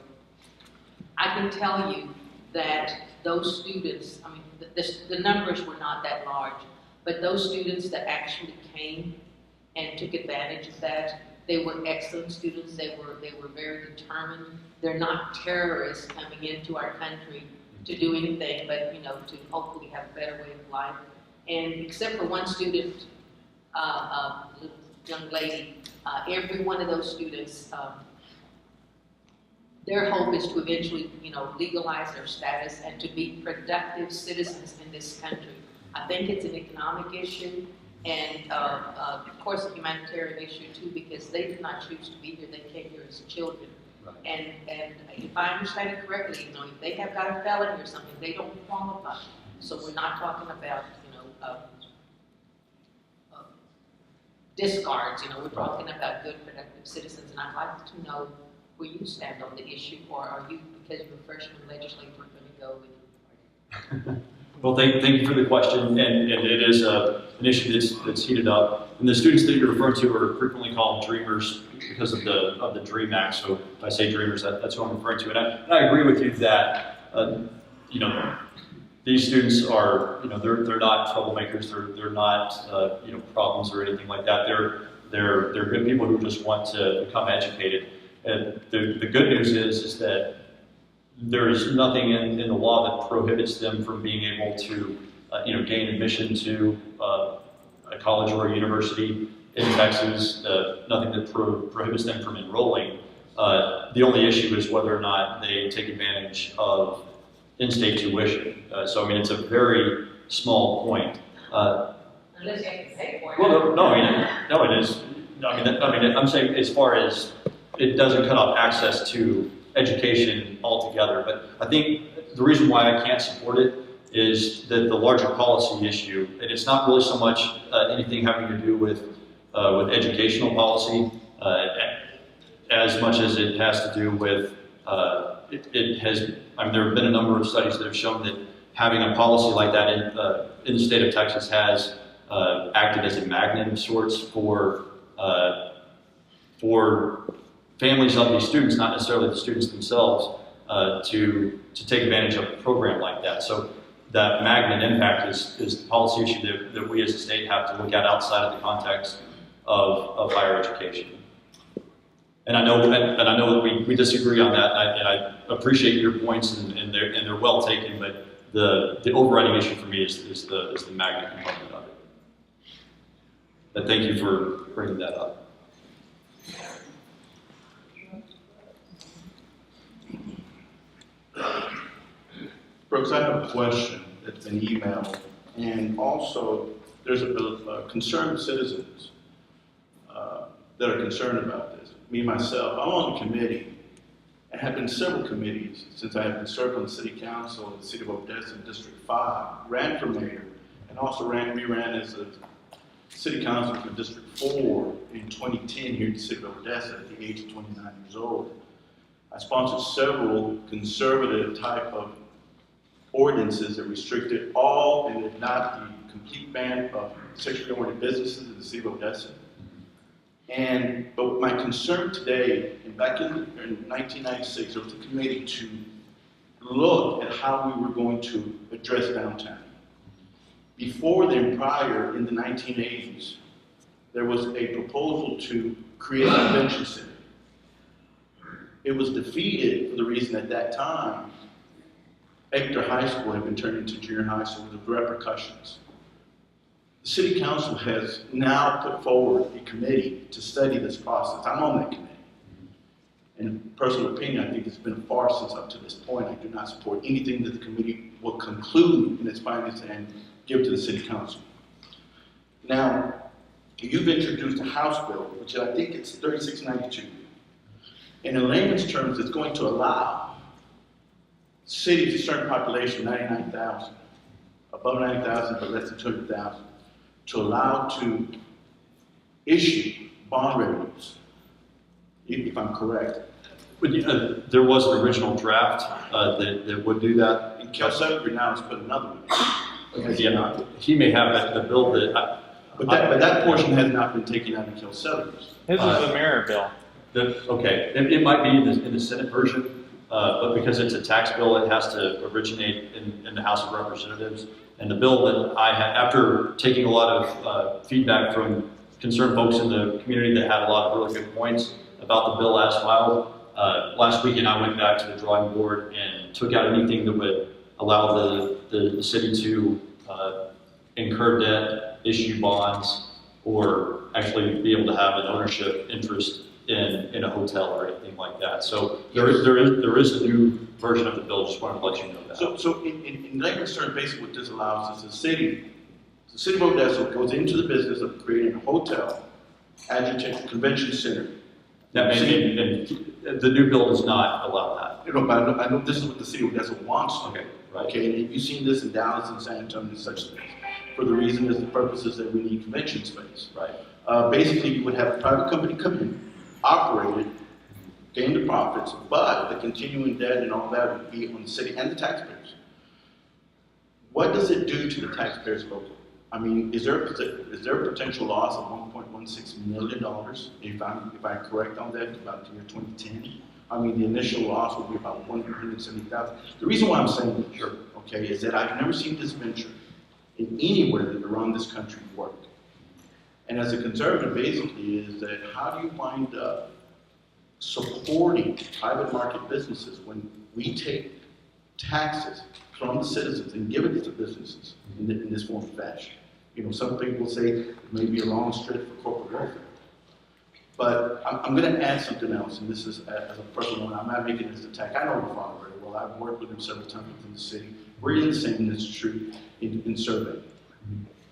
I can tell you that those students, I mean, the numbers were not that large, but those students that actually came and took advantage of that, they were excellent students. They were very determined. They're not terrorists coming into our country to do anything but, you know, to hopefully have a better way of life. And except for one student, young lady, every one of those students, their hope is to eventually, you know, legalize their status and to be productive citizens in this country. I think it's an economic issue and, of course, a humanitarian issue too, because they did not choose to be here. They came here as children. Right. And if I understand it correctly, you know, if they have got a felony or something, they don't qualify. So we're not talking about, you know, discards. You know, we're talking about good, productive citizens. And I'd like to know where you stand on the issue, or are you, because you're a freshman legislator, going to go with it? Well, thank you for the question, and it is an issue that's heated up. And the students that you're referring to are frequently called dreamers because of the DREAM Act. So if I say dreamers, that's who I'm referring to. And I agree with you that you know, these students are, you know, they're not troublemakers. They're not you know, problems or anything like that. They're good people who just want to become educated. And the good news is that there is nothing in the law that prohibits them from being able to, you know, gain admission to a college or a university in Texas. Nothing that prohibits them from enrolling. The only issue is whether or not they take advantage of in-state tuition. So I mean, it's a very small point. Unless you have to pay for it. Well, no, it is. I mean, I'm saying as far as it doesn't cut off access to education altogether, but I think the reason why I can't support it is that the larger policy issue, and it's not really so much anything having to do with educational policy, as much as it has to do with it has. I mean, there have been a number of studies that have shown that having a policy like that in the state of Texas has acted as a magnet of sorts for families of these students, not necessarily the students themselves, to take advantage of a program like that. So that magnet impact is the policy issue that we as a state have to look at outside of the context of higher education. And I know that we disagree on that, and I appreciate your points, and they're well taken, but the overriding issue for me is the magnet component of it. But thank you for bringing that up. Brooks, I have a question that's been emailed, and also there's a concerned citizens that are concerned about this. Me, myself, I'm on the committee, and have been several committees since I have been serving the city council in the city of Odessa in District 5, ran for mayor, and also ran as a city council for District 4 in 2010 here in the city of Odessa at the age of 29 years old. I sponsored several conservative type of ordinances that restricted all and if not the complete ban of sexually oriented businesses in the city of Odessa. But my concern today, and back in 1996, there was a committee to look at how we were going to address downtown. Before then, prior, in the 1980s, there was a proposal to create a convention center. It was defeated for the reason at that time, Ector High School had been turned into junior high school with the repercussions. The City Council has now put forward a committee to study this process. I'm on that committee. In personal opinion, I think it's been a farce up to this point. I do not support anything that the committee will conclude in its findings and give to the City Council. Now, you've introduced a House bill, which I think it's 3692. And in layman's terms, it's going to allow cities, a certain population, 99,000, above 90,000 but less than 200,000, to allow to issue bond revenues, if I'm correct. But, there was an original draft that would do that. And Kel Secretary now has put another one. Yeah, he may have the bill that. But that portion has not been taken out of Kel Secretary's. His is the mirror bill. Okay, it might be in the Senate version, but because it's a tax bill, it has to originate in the House of Representatives. And the bill that I had, after taking a lot of feedback from concerned folks in the community that had a lot of really good points about the bill as filed, last weekend I went back to the drawing board and took out anything that would allow the city to incur debt, issue bonds, or actually be able to have an ownership interest in a hotel or anything like that. So there is a new version of the bill. Just wanted to let you know that. So in layman's terms, basically what this allows is the city of Odessa goes into the business of creating a hotel, adjunct convention center. That and the new bill does not allow that. You know, but I know this is what the city of Odessa wants. Okay, right. Okay, and you've seen this in Dallas and San Antonio and such things. For the reason is the purposes that we need convention space. Right. Basically, you would have a private company come in, operate it, gain the profits, but the continuing debt and all that would be on the city and the taxpayers. What does it do to the taxpayers locally? I mean, is there a potential loss of $1.16 million if I'm correct on that about the year 2010? I mean, the initial loss will be about $170,000. The reason why I'm saying this, sure, okay, is that I've never seen this venture in anywhere around this country work. And as a conservative, basically, is that how do you wind up supporting private market businesses when we take taxes from the citizens and give it to the businesses in this form of fashion? You know, some people say it may be a long stretch for corporate welfare. But I'm going to add something else, and this is as a personal one. I'm not making this attack. I know your father very well. I've worked with him several times within the city. We're in the same industry in surveying.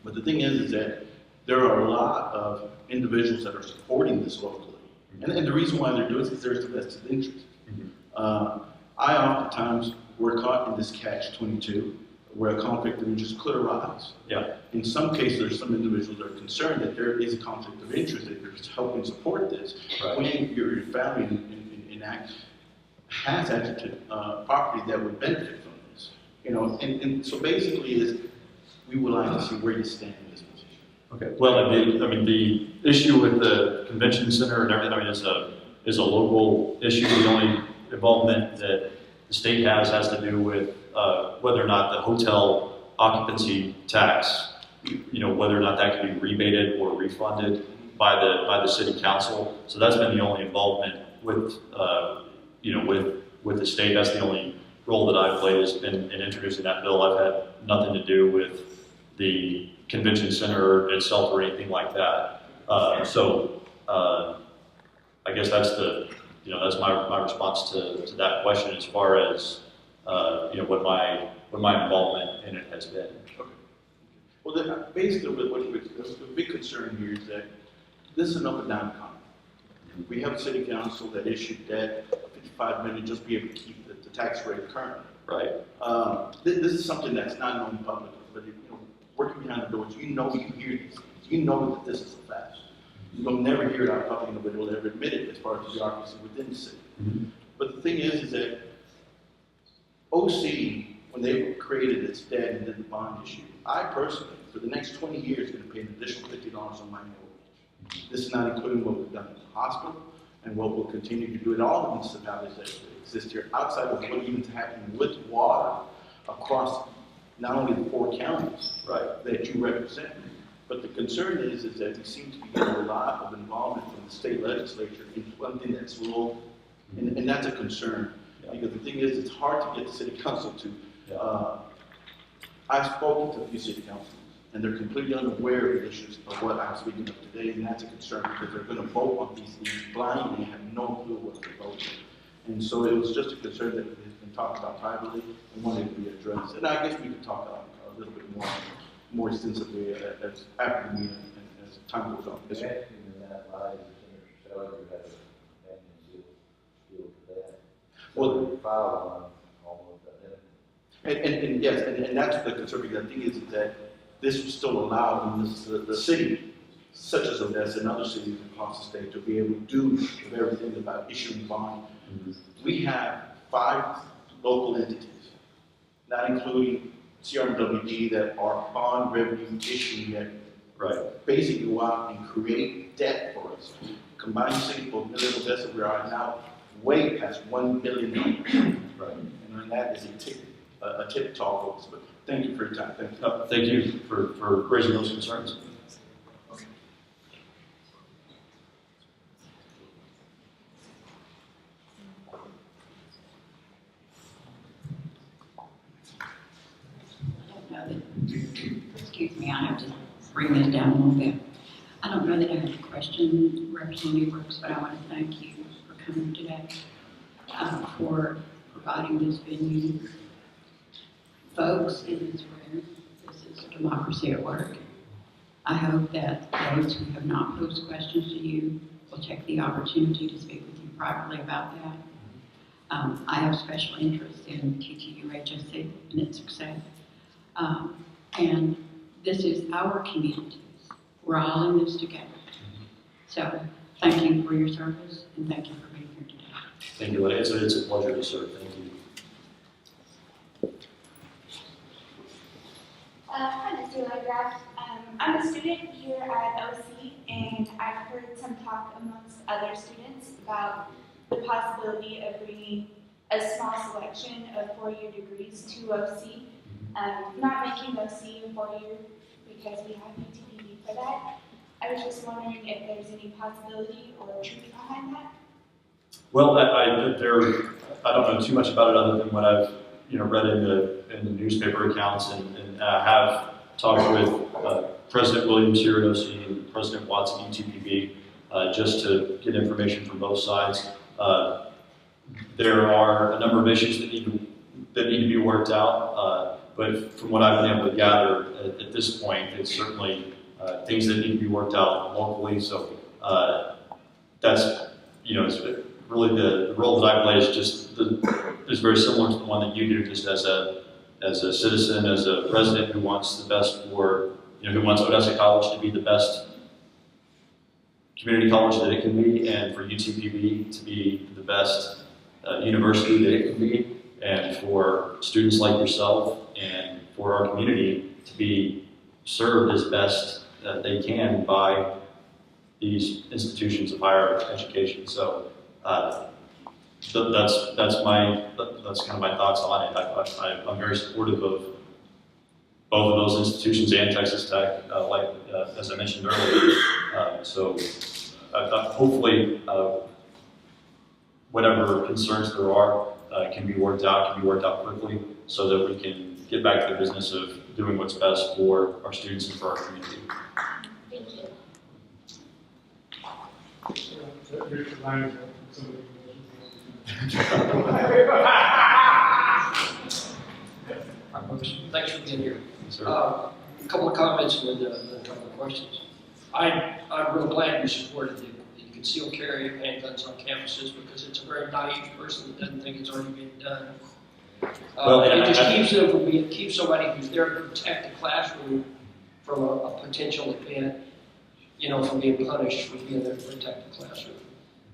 But the thing is that there are a lot of individuals that are supporting this locally. And the reason why they're doing it is there's a vested interest. I oftentimes were caught in this catch-22 where a conflict of interest could arise. Yeah. In some cases, there's some individuals that are concerned that there is a conflict of interest, that you're helping support this. Right. When your family in act has actually property that would benefit from this. You know, and so basically is we would like to see where you stand in this position. Okay. Well, the issue with the convention center and everything, is a local issue. The only involvement that the state has to do with whether or not the hotel occupancy tax, whether or not that can be rebated or refunded by the city council. So that's been the only involvement with the state. That's the only role that I've played has been in introducing that bill. I've had nothing to do with the convention center itself or anything like that. I guess that's that's my response to that question as far as what my involvement in it has been. Okay. Well, then, basically, the big concern here is that this is an up and down economy. We have a city council that issued debt of $55 million just to be able to keep the tax rate currently. Right. This is something that's not known publicly, but working behind the doors, you hear these things. You know that this is a fact. You'll never hear it out publicly, nobody will ever admit it as far as the bureaucracy within the city. Mm-hmm. But the thing is that OC, when they created its debt and did the bond issue, I personally, for the next 20 years, going to pay an additional $50 on my mortgage. This is not including what we've done at the hospital and what we'll continue to do in all the municipalities that exist here, outside of what even is happening with water across not only the 4 counties, right, that you represent, but the concern is that we seem to be getting a lot of involvement from the state legislature in one thing that's local, and that's a concern. Because the thing is, it's hard to get the city council to. I've spoken to a few city councilors, and they're completely unaware of the issues of what I'm speaking of today, and that's a concern because they're going to vote on these things blindly and have no clue what they're voting. And so it was just a concern that has been talked about privately and wanted to be addressed. And I guess we could talk a little bit more extensively as after the meeting and as time goes on. Yes, sir. Well, and yes, and that's the concern, because the thing is that this was still allowed in the city, such as Odessa and other cities across the state, to be able to do the very thing about issuing bond. We have 5 local entities, not including CRMWD, that are bond revenue issuing that basically go out and create debt for us. Combined city for Odessa, we are now way past $1 billion. Right. And that is a tip tall folks. But thank you for your time. Thank you. Thank you for raising those concerns. Excuse me, I have to bring this down a little bit. I don't know that I have a question, Representative Brooks, but I want to thank you for coming today, for providing this venue. Folks, it is rare. This is democracy at work. I hope that those who have not posed questions to you will take the opportunity to speak with you privately about that. I have special interest in TTU HSC and its success. And this is our community. We're all in this together. So thank you for your service and thank you for being here today. Thank you, Lydia. It's a pleasure to serve. Thank you. Hi, Mr. Landgraf. I'm a student here at OC, and I've heard some talk amongst other students about the possibility of bringing a small selection of 4-year degrees to OC. Not making OC a 4-year because we have UTPB for that. I was just wondering if there's any possibility or truth behind that. Well, I don't know too much about it other than what I've read in the newspaper accounts, and I have talked with President Williams here at OC and President Watts at UTPB just to get information from both sides. There are a number of issues that need to be worked out. But from what I've been able to gather at this point, it's certainly things that need to be worked out locally. So that's, it's really the role that I play is very similar to the one that you do, just as a citizen, as a resident who wants the best for, who wants Odessa College to be the best community college that it can be, and for UTPB to be the best university that it can be, and for students like yourself and for our community to be served as best they can by these institutions of higher education. So that's kind of my thoughts on it. I'm very supportive of both of those institutions and Texas Tech, as I mentioned earlier. So hopefully whatever concerns there are can be worked out quickly so that we can get back to the business of doing what's best for our students and for our community. Thank you. Thanks for being here. Yes, A couple of comments and then a couple of questions. I'm real glad you supported the concealed carry handguns on campuses because it's a very naive person that doesn't think it's already being done. It just keeps somebody who's there to protect the classroom from a potential event, from being punished for being there to protect the classroom.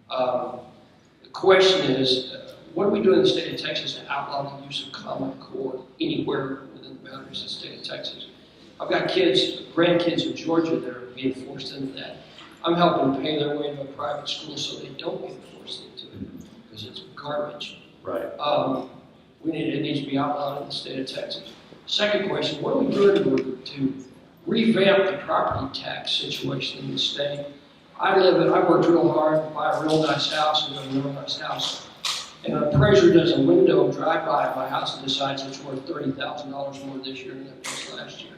The question is, what are we doing in the state of Texas to outlaw the use of Common Core anywhere within the boundaries of the state of Texas? I've got grandkids in Georgia that are being forced into that. I'm helping pay their way to a private school so they don't get forced into it, because it's garbage. Right. It needs to be outlawed in the state of Texas. Second question, what are we doing to revamp the property tax situation in the state? I worked real hard to buy a real nice house and a real nice house. And an appraiser does a window drive-by of my house and decides it's worth $30,000 more this year than it was last year.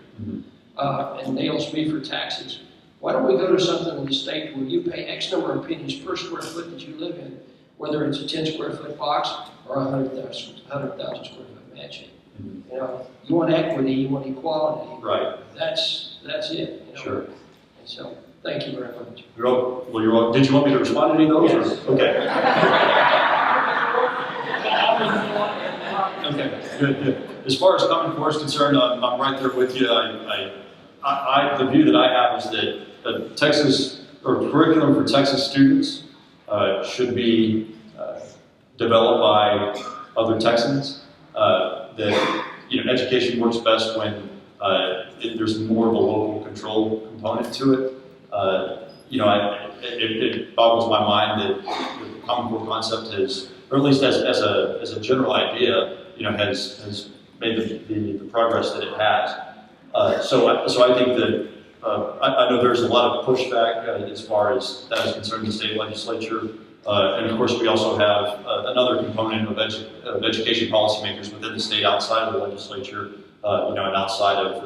And nails me for taxes. Why don't we go to something in the state where you pay X number of pennies per square foot that you live in, whether it's a 10 square foot box or a 100,000 square foot mansion? You know, you want equity, you want equality. Right. That's it. You know? Sure. And so, thank you very much. You're welcome. Did you want me to respond to any of those? Yes. Or? Okay. Okay. Good. As far as Common Core is concerned, I'm right there with you. The view that I have is that Texas, or curriculum for Texas students, should be developed by other Texans. That education works best when there's more of a local control component to it. It boggles my mind that the Common Core concept has, or at least as a general idea, has made the progress that it has. So I think that I know there's a lot of pushback as far as that is concerned in the state legislature. And of course, we also have another component of education policymakers within the state outside of the legislature, and outside of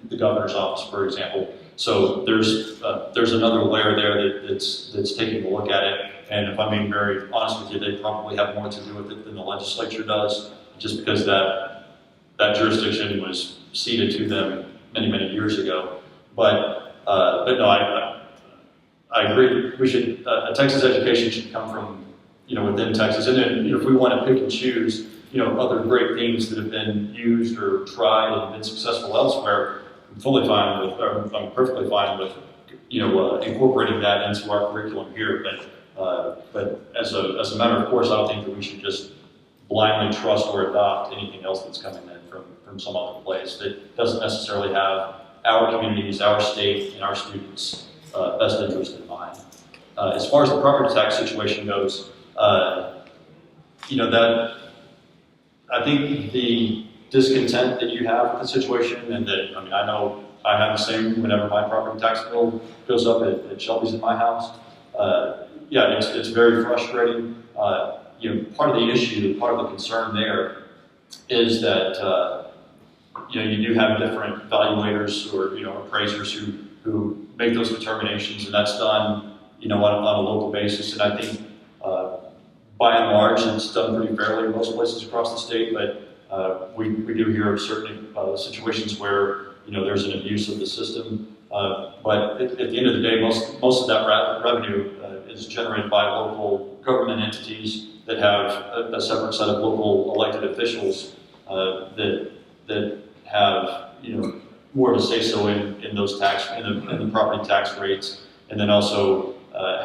the governor's office, for example. So there's another layer there that's taking a look at it. And if I'm being very honest with you, they probably have more to do with it than the legislature does, just because that jurisdiction was ceded to them many years ago. But no, I agree. We should a Texas education should come from within Texas, and then if we want to pick and choose other great themes that have been used or tried and been successful elsewhere, I'm perfectly fine with incorporating that into our curriculum here. But as a matter of course, I don't think that we should just blindly trust or adopt anything else that's coming in from some other place that doesn't necessarily have our communities, our state, and our students' best interest in mind. As far as the property tax situation goes, that I think the discontent that you have with the situation, and that I know I have the same whenever my property tax bill goes up at Shelby's in my house. It's very frustrating. Part of the issue, part of the concern there is that you do have different evaluators or appraisers who make those determinations, and that's done on a local basis. And I think by and large it's done pretty fairly in most places across the state, but we do hear of certain situations where there's an abuse of the system. But at the end of the day, most of that revenue is generated by local government entities that have a separate set of local elected officials that have more of a say so in those in the property tax rates, and then also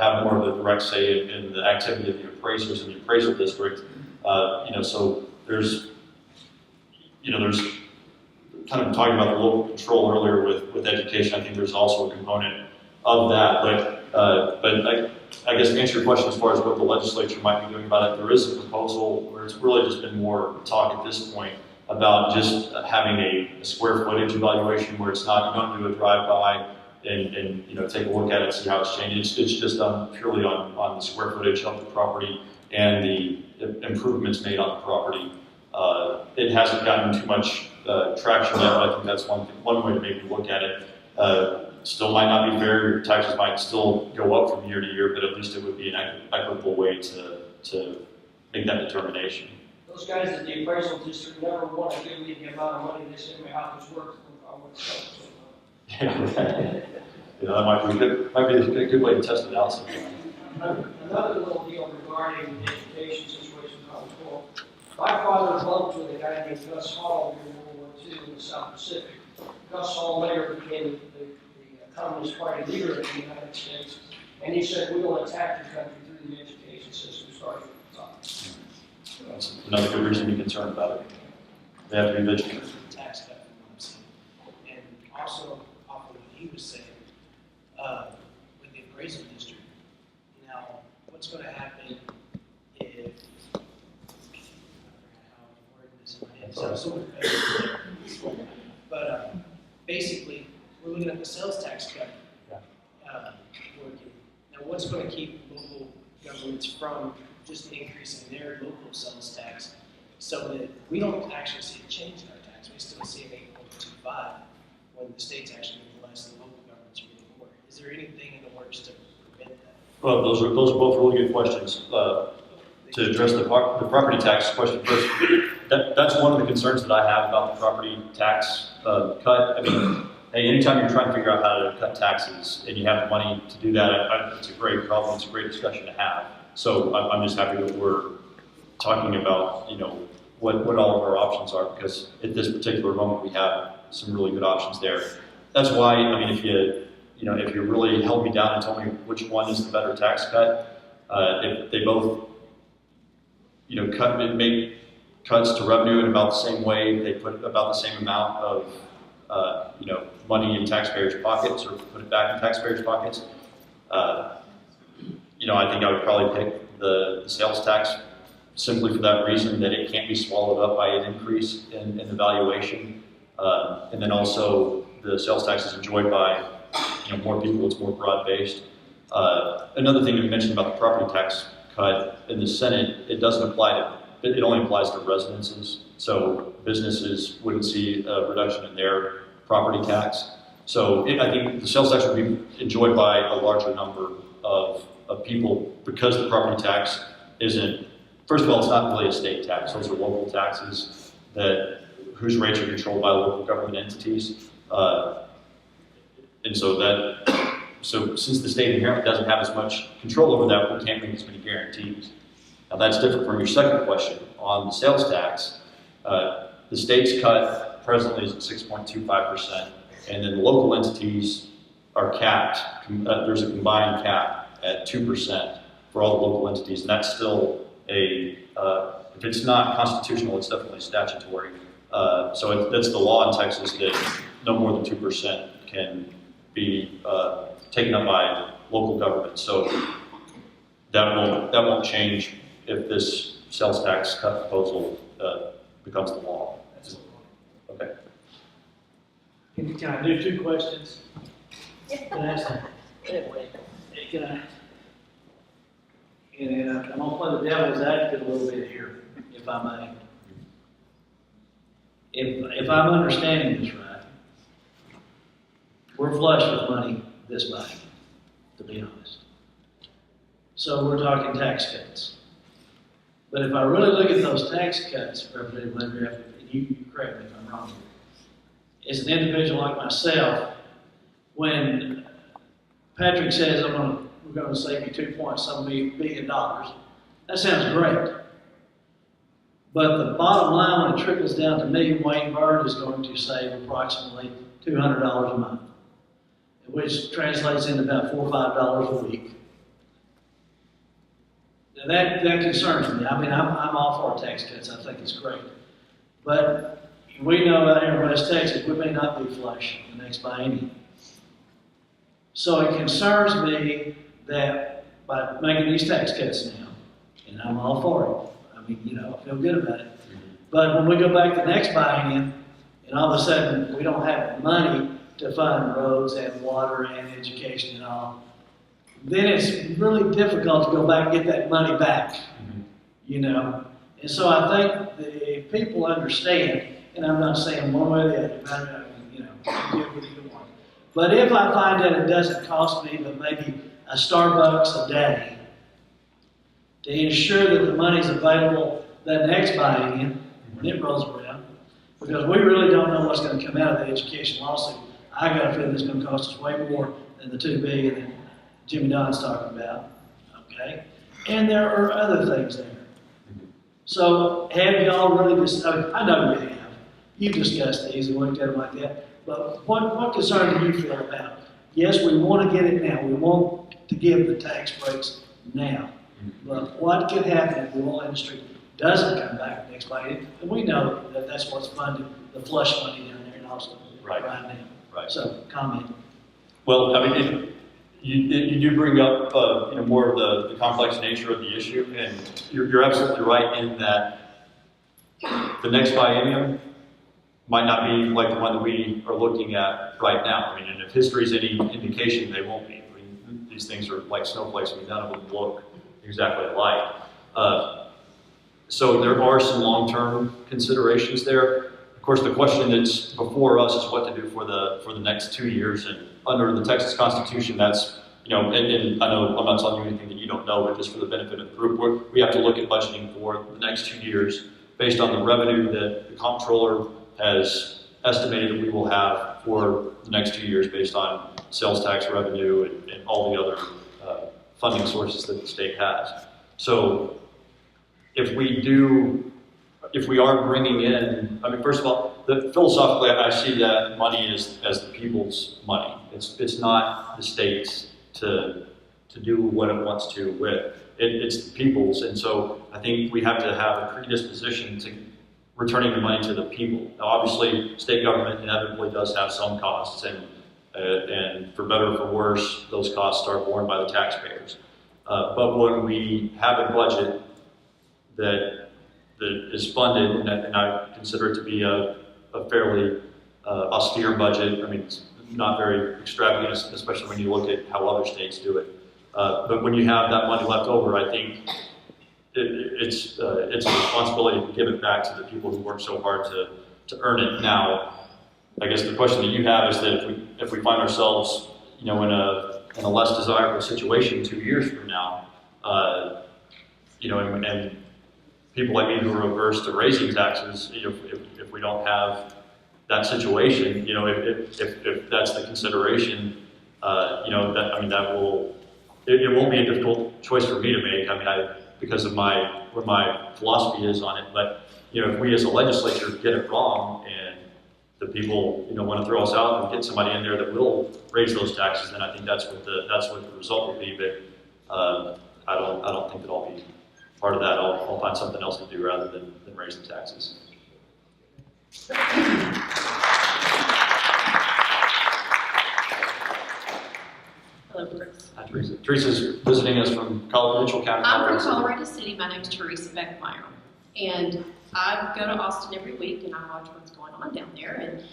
have more of a direct say in the activity of the appraisers in the appraisal district. So there's kind of talking about the local control earlier with education. I think there's also a component of that, but I guess to answer your question as far as what the legislature might be doing about it, there is a proposal where it's really just been more talk at this point about just having a square footage evaluation where it's not, you don't do a drive-by and take a look at it, see how it's changed. It's just done purely on the square footage of the property and the improvements made on the property. It hasn't gotten too much traction yet, but I think that's one way to maybe look at it. Still might not be fair, your taxes might still go up from year to year, but at least it would be an equitable way to make that determination. Those guys at the appraisal district never want to give me the amount of money they say my house is worth. That might be a good way to test it out sometime. Another little deal regarding the education situation in Common Core. My father bumped with a guy named Gus Hall during World War II in the South Pacific. Gus Hall later became the Communist Party leader of the United States, and he said, we will attack the country through the education system starting at the top. That's another good reason to be concerned about it. They have to be vigilant. Tax cut from what I'm saying. And also, off of what he was saying, with the appraisal district. Now, what's going to happen if, I don't know how I'm wording this in my head, so sort of, but basically, we're looking at the sales tax cut working. Now, what's going to keep local governments from just increasing their local sales tax so that we don't actually see a change in our tax? We still see an 8.25 when the state's actually getting less and local governments are getting more. Is there anything in the works to prevent that? Well, those are both really good questions. To address the property tax question first, that's one of the concerns that I have about the property tax cut. I mean, hey, anytime you're trying to figure out how to cut taxes and you have the money to do that, it's a great problem. It's a great discussion to have. So I'm just happy that we're talking about, you know, what all of our options are, because at this particular moment we have some really good options there. That's why, I mean, if you really held me down and told me which one is the better tax cut, if they both, you know, make cuts to revenue in about the same way, they put about the same amount of, you know, money in taxpayers' pockets, or put it back in taxpayers' pockets, you know, I think I would probably pick the sales tax simply for that reason, that it can't be swallowed up by an increase in the valuation. And then also the sales tax is enjoyed by, you know, more people, it's more broad-based. Another thing you mentioned about the property tax cut in the Senate, it doesn't apply to, it only applies to residences. So businesses wouldn't see a reduction in their property tax. So I think the sales tax would be enjoyed by a larger number of people, because the property tax isn't, first of all, it's not really a state tax. Those are local taxes whose rates are controlled by local government entities. And so since the state inherently doesn't have as much control over that, we can't make as many guarantees. Now that's different from your second question on the sales tax. The state's cut presently is at 6.25%, and then the local entities are capped. There's a combined cap at 2% for all the local entities, and that's still if it's not constitutional, it's definitely statutory. So that's the law in Texas, that no more than 2% can be taken up by local government. So that won't change if this sales tax cut proposal becomes the law. Okay. Can I do two questions? Can I ask them? Anyway, can I? And I'm gonna play the devil's advocate a little bit here, if I may. If I'm understanding this right, we're flush with money this bank, to be honest. So we're talking tax cuts. But if I really look at those tax cuts, Representative Landgraf, and you correct me if I'm wrong, as an individual like myself, when Patrick says we're going to save you $2.some billion, that sounds great. But the bottom line, when it trickles down to me, Wayne Bird is going to save approximately $200 a month, which translates into about $4 or $5 a week. Now that concerns me. I mean, I'm all for tax cuts. I think it's great. But we know out here in West Texas, we may not be flush the next biennium. So it concerns me that by making these tax cuts now, and I'm all for it. I mean, you know, I feel good about it. But when we go back to the next biennium, and all of a sudden we don't have money to fund roads and water and education and all, then it's really difficult to go back and get that money back, you know. And so I think the people understand, and I'm not saying one way or the other, you know, do what you want. But if I find that it doesn't cost me but maybe a Starbucks a day to ensure that the money's available that next biennium when it rolls around, because we really don't know what's going to come out of the education lawsuit. I got a feeling it's going to cost us way more than the $2 billion that Jimmy Don's talking about. Okay, and there are other things there. So have y'all really decided? I know you have. You've discussed these and looked at them like that. But what concern do you feel about? Yes, we want to get it now. We want to give the tax breaks now. But what could happen if the oil industry doesn't come back next biennium? And we know that that's what's funding the flush money down there in Austin right now. Right. So, comment. Well, I mean, You do bring up more of the complex nature of the issue, and you're absolutely right in that the next biennium might not be like the one that we are looking at right now. I mean, and if history is any indication, they won't be. I mean, these things are like snowflakes. I mean, none of them look exactly alike. So there are some long-term considerations there. Of course, the question that's before us is what to do for the next 2 years. And under the Texas Constitution, that's, and I know I'm not telling you anything that you don't know, but just for the benefit of the group, we have to look at budgeting for the next 2 years based on the revenue that the comptroller has estimated that we will have for the next 2 years based on sales tax revenue and all the other funding sources that the state has. So if we are bringing in, I mean, first of all, philosophically, I see that money as the people's money. It's not the state's to do what it wants to with. It's the people's, and so I think we have to have a predisposition to returning the money to the people. Now, obviously, state government inevitably does have some costs, and for better or for worse, those costs are borne by the taxpayers. But when we have a budget that is funded, and I consider it to be a fairly austere budget. I mean, it's not very extravagant, especially when you look at how other states do it. But when you have that money left over, I think it's a responsibility to give it back to the people who work so hard to earn it. Now, I guess the question that you have is that if we find ourselves, in a less desirable situation 2 years from now, and people like me who are averse to raising taxes, if we don't have that situation, if that's the consideration, it won't be a difficult choice for me to make. I mean, because of where my philosophy is on it. But if we as a legislature get it wrong and the people want to throw us out and get somebody in there that will raise those taxes, then I think that's what the result will be. But I don't think that I'll be part of that. I'll find something else to do rather than raise the taxes. Hello, Brooks. Hi, Teresa. Teresa's visiting us from Mitchell County. I'm from Colorado City. My name's Teresa Beckmeyer. And I go to Austin every week and I watch what's going on down there. And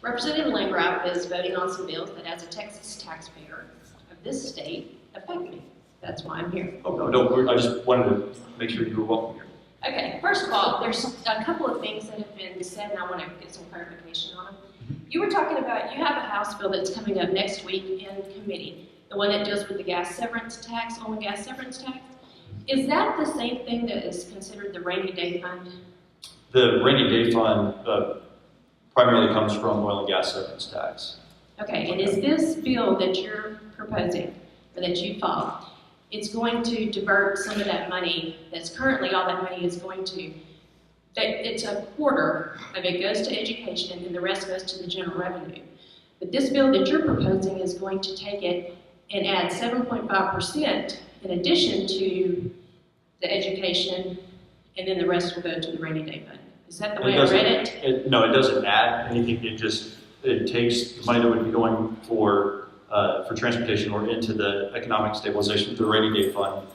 Representative Landgraf is voting on some bills that, as a Texas taxpayer of this state, affect me. That's why I'm here. Oh, no, don't worry. I just wanted to make sure you were welcome here. Okay, first of all, there's a couple of things that have been said and I want to get some clarification on them. You were talking about, you have a House bill that's coming up next week in committee, the one that deals with the gas severance tax, only gas severance tax. Is that the same thing that is considered the rainy day fund? The rainy day fund primarily comes from oil and gas severance tax. Okay, and is this bill that you're proposing, or that you filed, it's going to divert some of that money that's currently all that money is going to, it's a quarter of it goes to education and the rest goes to the general revenue. But this bill that you're proposing is going to take it and add 7.5% in addition to the education, and then the rest will go to the rainy day fund. Is that the way I read it? No, it doesn't add anything. It takes the money that would be going for transportation or into the economic stabilization through the rainy day fund,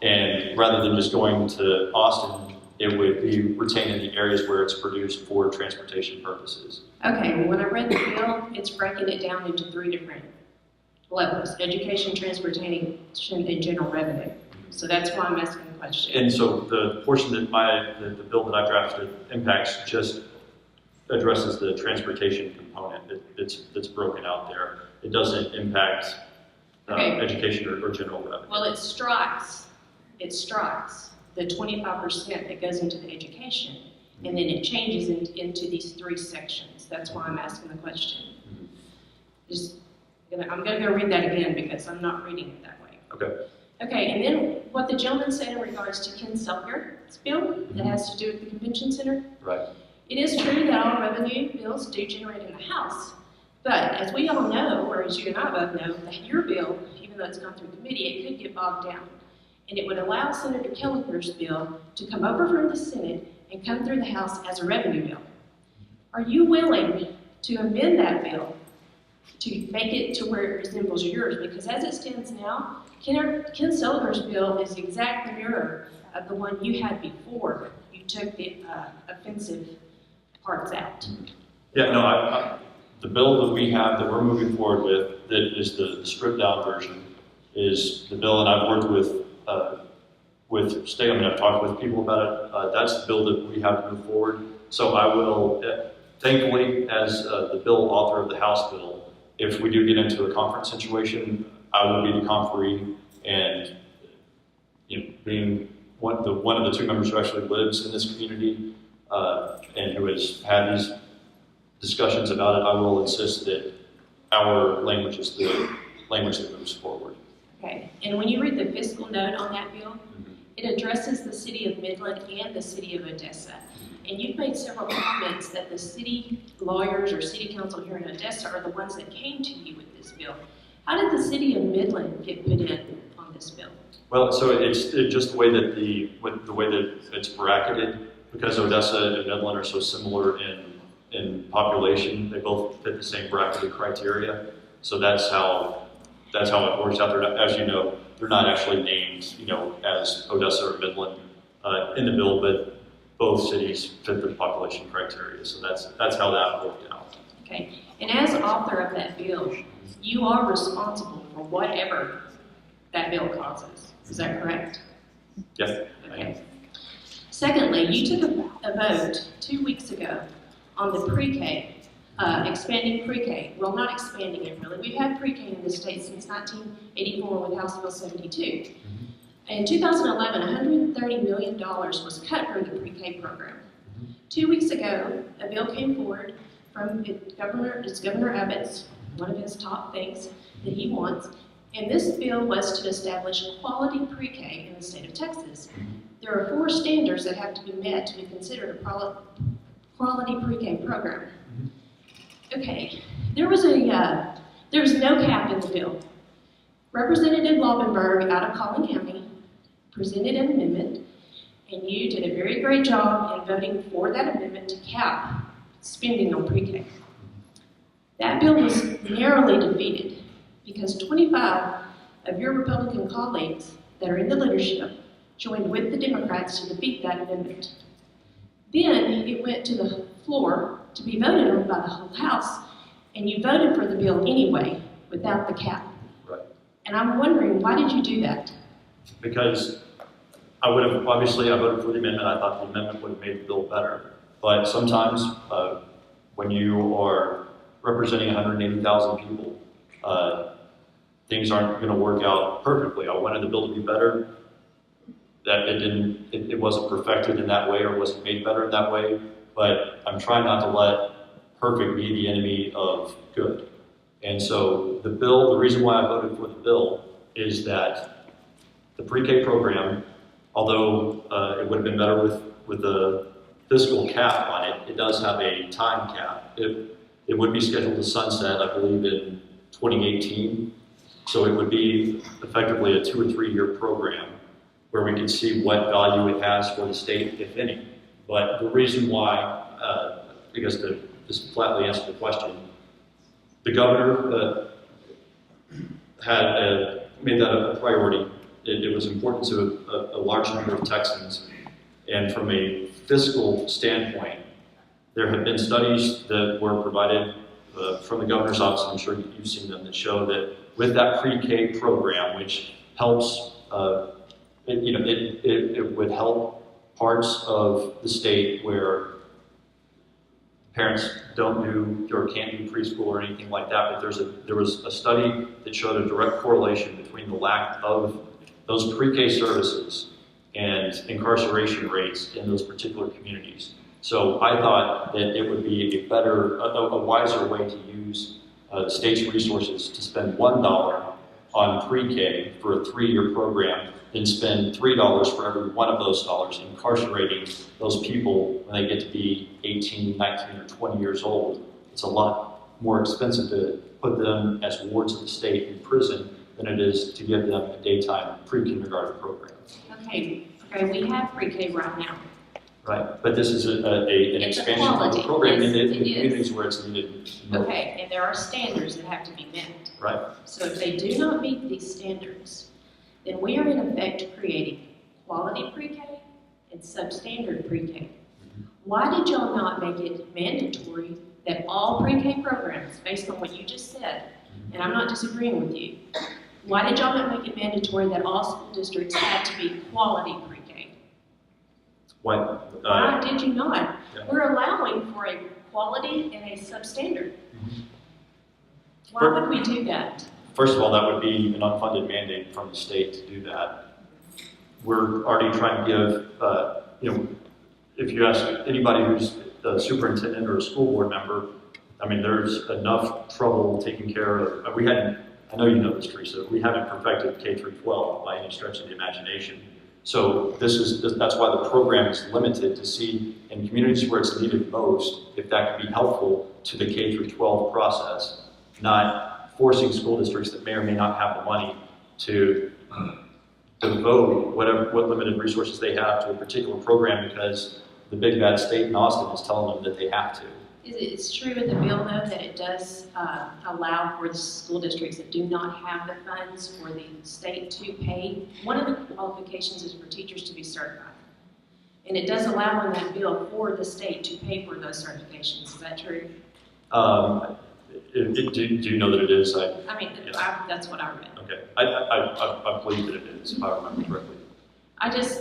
and rather than just going to Austin, it would be retained in the areas where it's produced for transportation purposes. Okay, well, when I read the bill, it's breaking it down into 3 different levels: education, transportation, and general revenue. So that's why I'm asking the question. And so the portion that the bill that I drafted impacts just addresses the transportation component that's broken out there. It doesn't impact education or general revenue. Well, it strikes the 25% that goes into the education, and then it changes into these 3 sections. That's why I'm asking the question. I'm going to go read that again because I'm not reading it that way. Okay. Okay, and then what the gentleman said in regards to Ken Selger's bill that has to do with the convention center. Right. It is true that all revenue bills do generate in the House, but as we all know, or as you and I both know, that your bill, even though it's gone through committee, it could get bogged down. And it would allow Senator Kelleher's bill to come over from the Senate and come through the House as a revenue bill. Are you willing to amend that bill to make it to where it resembles yours, because as it stands now, Ken Sullivan's bill is the exact mirror of the one you had before you took the offensive parts out. Yeah, no, the bill that we have that we're moving forward with, that is the stripped down version, is the bill, and I've worked with state, I mean, I've talked with people about it. That's the bill that we have to move forward. So I will, thankfully, as the bill author of the House bill, if we do get into a conference situation, I will be the conferee, and being one of the two members who actually lives in this community and who has had these discussions about it, I will insist that our language is the language that moves forward. Okay, and when you read the fiscal note on that bill, it addresses the city of Midland and the city of Odessa. And you've made several comments that the city lawyers or city council here in Odessa are the ones that came to you with this bill. How did the city of Midland get put in on this bill? Well, so it's just the way that the way that it's bracketed, because Odessa and Midland are so similar in population. They both fit the same bracketed criteria. So that's how it works out there. As you know, they're not actually named, as Odessa or Midland in the bill, but both cities fit the population criteria. So that's how that worked out. Okay, and as author of that bill, you are responsible for whatever that bill causes. Is that correct? Yes. Okay. Secondly, you took a vote 2 weeks ago on the pre-K, expanding pre-K. Well, not expanding it really. We've had pre-K in the state since 1984 with House Bill 72. In 2011, $130 million was cut from the pre-K program. 2 weeks ago, a bill came forward from Governor Abbott's, one of his top things that he wants, and this bill was to establish quality pre-K in the state of Texas. There are 4 standards that have to be met to be considered a quality pre-K program. Okay, there was no cap in the bill. Representative Laubenberg out of Collin County presented an amendment, and you did a very great job in voting for that amendment to cap spending on pre-K. That bill was narrowly defeated because 25 of your Republican colleagues that are in the leadership joined with the Democrats to defeat that amendment. Then it went to the floor to be voted on by the whole House, and you voted for the bill anyway without the cap. Right. And I'm wondering, why did you do that? Because I voted for the amendment. I thought the amendment would have made the bill better. But sometimes when you are representing 180,000 people, things aren't going to work out perfectly. I wanted the bill to be better. That it wasn't perfected in that way or wasn't made better in that way. But I'm trying not to let perfect be the enemy of good. And so the reason why I voted for the bill is that the pre-K program, although it would have been better with the fiscal cap on it, it does have a time cap. It would be scheduled to sunset, I believe, in 2018. So it would be effectively a 2 or 3 year program where we could see what value it has for the state, if any. But the reason why, I guess to just flatly answer the question, the governor had made that a priority. It was important to a large number of Texans. And from a fiscal standpoint, there have been studies that were provided from the governor's office, I'm sure you've seen them, that show that with that pre-K program, which helps, it would help parts of the state where parents don't do or can't do preschool or anything like that, but there was a study that showed a direct correlation between the lack of those pre-K services and incarceration rates in those particular communities. So I thought that it would be a wiser way to use the state's resources to spend $1 on pre-K for a 3-year program than spend $3 for every one of those dollars incarcerating those people when they get to be 18, 19, or 20 years old. It's a lot more expensive to put them as wards of the state in prison than it is to give them a daytime pre-kindergarten program. Okay, we have pre-K right now. Right, but this is an It's a expansion of the quality. program in Yes, the it is. communities where it's needed. most. Okay, and there are standards that have to be met. Right. So if they do not meet these standards, then we are in effect creating quality pre-K and substandard pre-K. Why did y'all not make it mandatory that all pre-K programs, based on what you just said, and I'm not disagreeing with you, why did y'all not make it mandatory that all school districts had to be quality pre-K? What? Why did you not? Yeah. We're allowing for a quality and a substandard. Mhm. Why would we do that? First of all, that would be an unfunded mandate from the state to do that. We're already trying to give, if you ask anybody who's a superintendent or a school board member, I mean, there's enough trouble taking care of, I know you know this, Teresa, we haven't perfected K through 12 by any stretch of the imagination. So that's why the program is limited to see in communities where it's needed most, if that can be helpful to the K through 12 process, not forcing school districts that may or may not have the money to devote what limited resources they have to a particular program because the big bad state in Austin is telling them that they have to. It's true in the bill, though, that it does allow for the school districts that do not have the funds for the state to pay. One of the qualifications is for teachers to be certified. And it does allow in that bill for the state to pay for those certifications. Is that true? Do you know that it is? That's what I read. Okay. I believe that it is, if I remember correctly.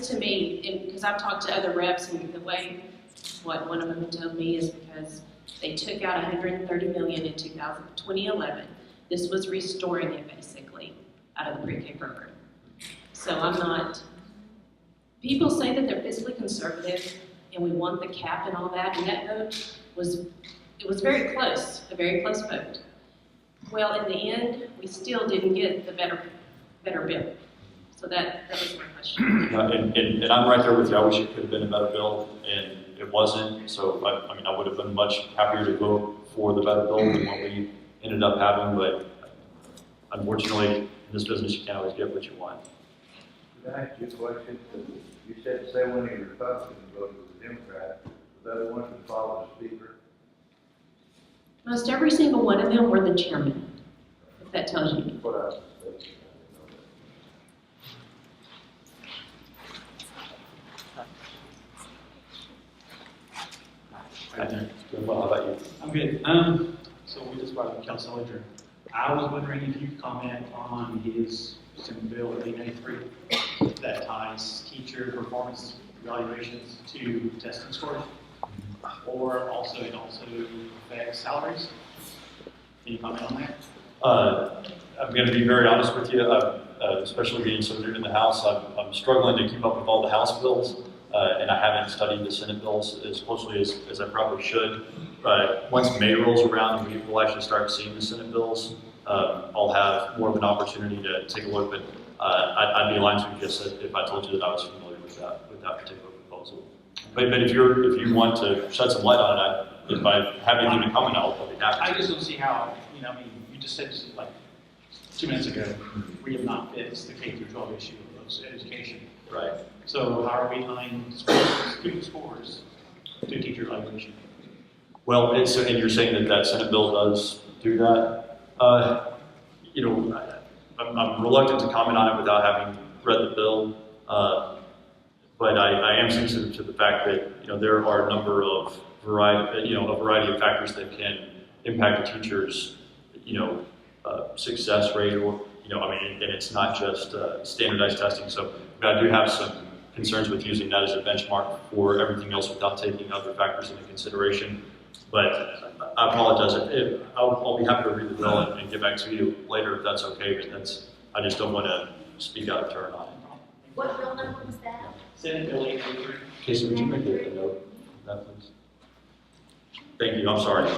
To me, because I've talked to other reps, and the way what one of them told me is because they took out $130 million in 2011. This was restoring it basically out of the pre-K program. So people say that they're fiscally conservative and we want the cap and all that, and that vote was very close, a very close vote. Well, in the end, we still didn't get the better bill. So that was my question. And I'm right there with you. I wish it could have been a better bill, and it wasn't. So, I would have been much happier to vote for the better bill than what we ended up having. But unfortunately, in this business, you can't always get what you want. Can I ask you a question? You said 70 Republicans voted for the Democrat. Was that the one that followed the speaker? Most every single one of them were the chairman, if that tells you. What else? Well, how about you? I'm good. So we just brought up Kel Solinger. I was wondering if you could comment on his Senate Bill 893 that ties teacher performance evaluations to testing scores, or it also affects salaries. Can you comment on that? I'm going to be very honest with you, especially being so new in the House. I'm struggling to keep up with all the House bills, and I haven't studied the Senate bills as closely as I probably should. But once May rolls around and we'll actually start seeing the Senate bills, I'll have more of an opportunity to take a look. But I'd be lying to you just if I told you that I was familiar with that particular proposal. But if you want to shed some light on it, if I have anything to comment, I'll be happy. I just don't see how, you just said like 2 minutes ago, we have not fixed the K through 12 issue of education. Right. So how are we tying student scores to teacher evaluation? Well, and you're saying that Senate bill does do that. I'm reluctant to comment on it without having read the bill. But I am sensitive to the fact that there are a number of a variety of factors that can impact a teacher's success rate, or and it's not just standardized testing. So I do have some concerns with using that as a benchmark for everything else without taking other factors into consideration. But I apologize. I'll be happy to read the bill and get back to you later if that's okay. But I just don't want to speak out of turn on it. What bill number was that? Senate Bill 883. Casey, would you make a note of that, please? Thank you. I'm sorry.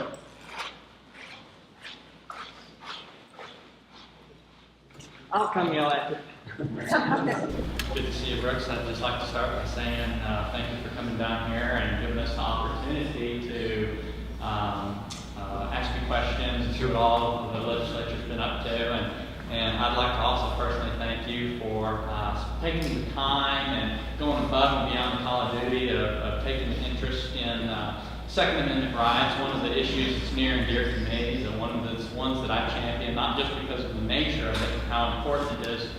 I'll come yell at you. Good to see you, Brooks. I'd just like to start by saying thank you for coming down here and giving us the opportunity to ask you questions, see what all the legislature's been up to, And I'd like to also personally thank you for taking the time and going above and beyond the call of duty of taking an interest in Second Amendment rights. One of the issues that's near and dear to me, and one of the ones that I champion, not just because of the nature of it and how important it is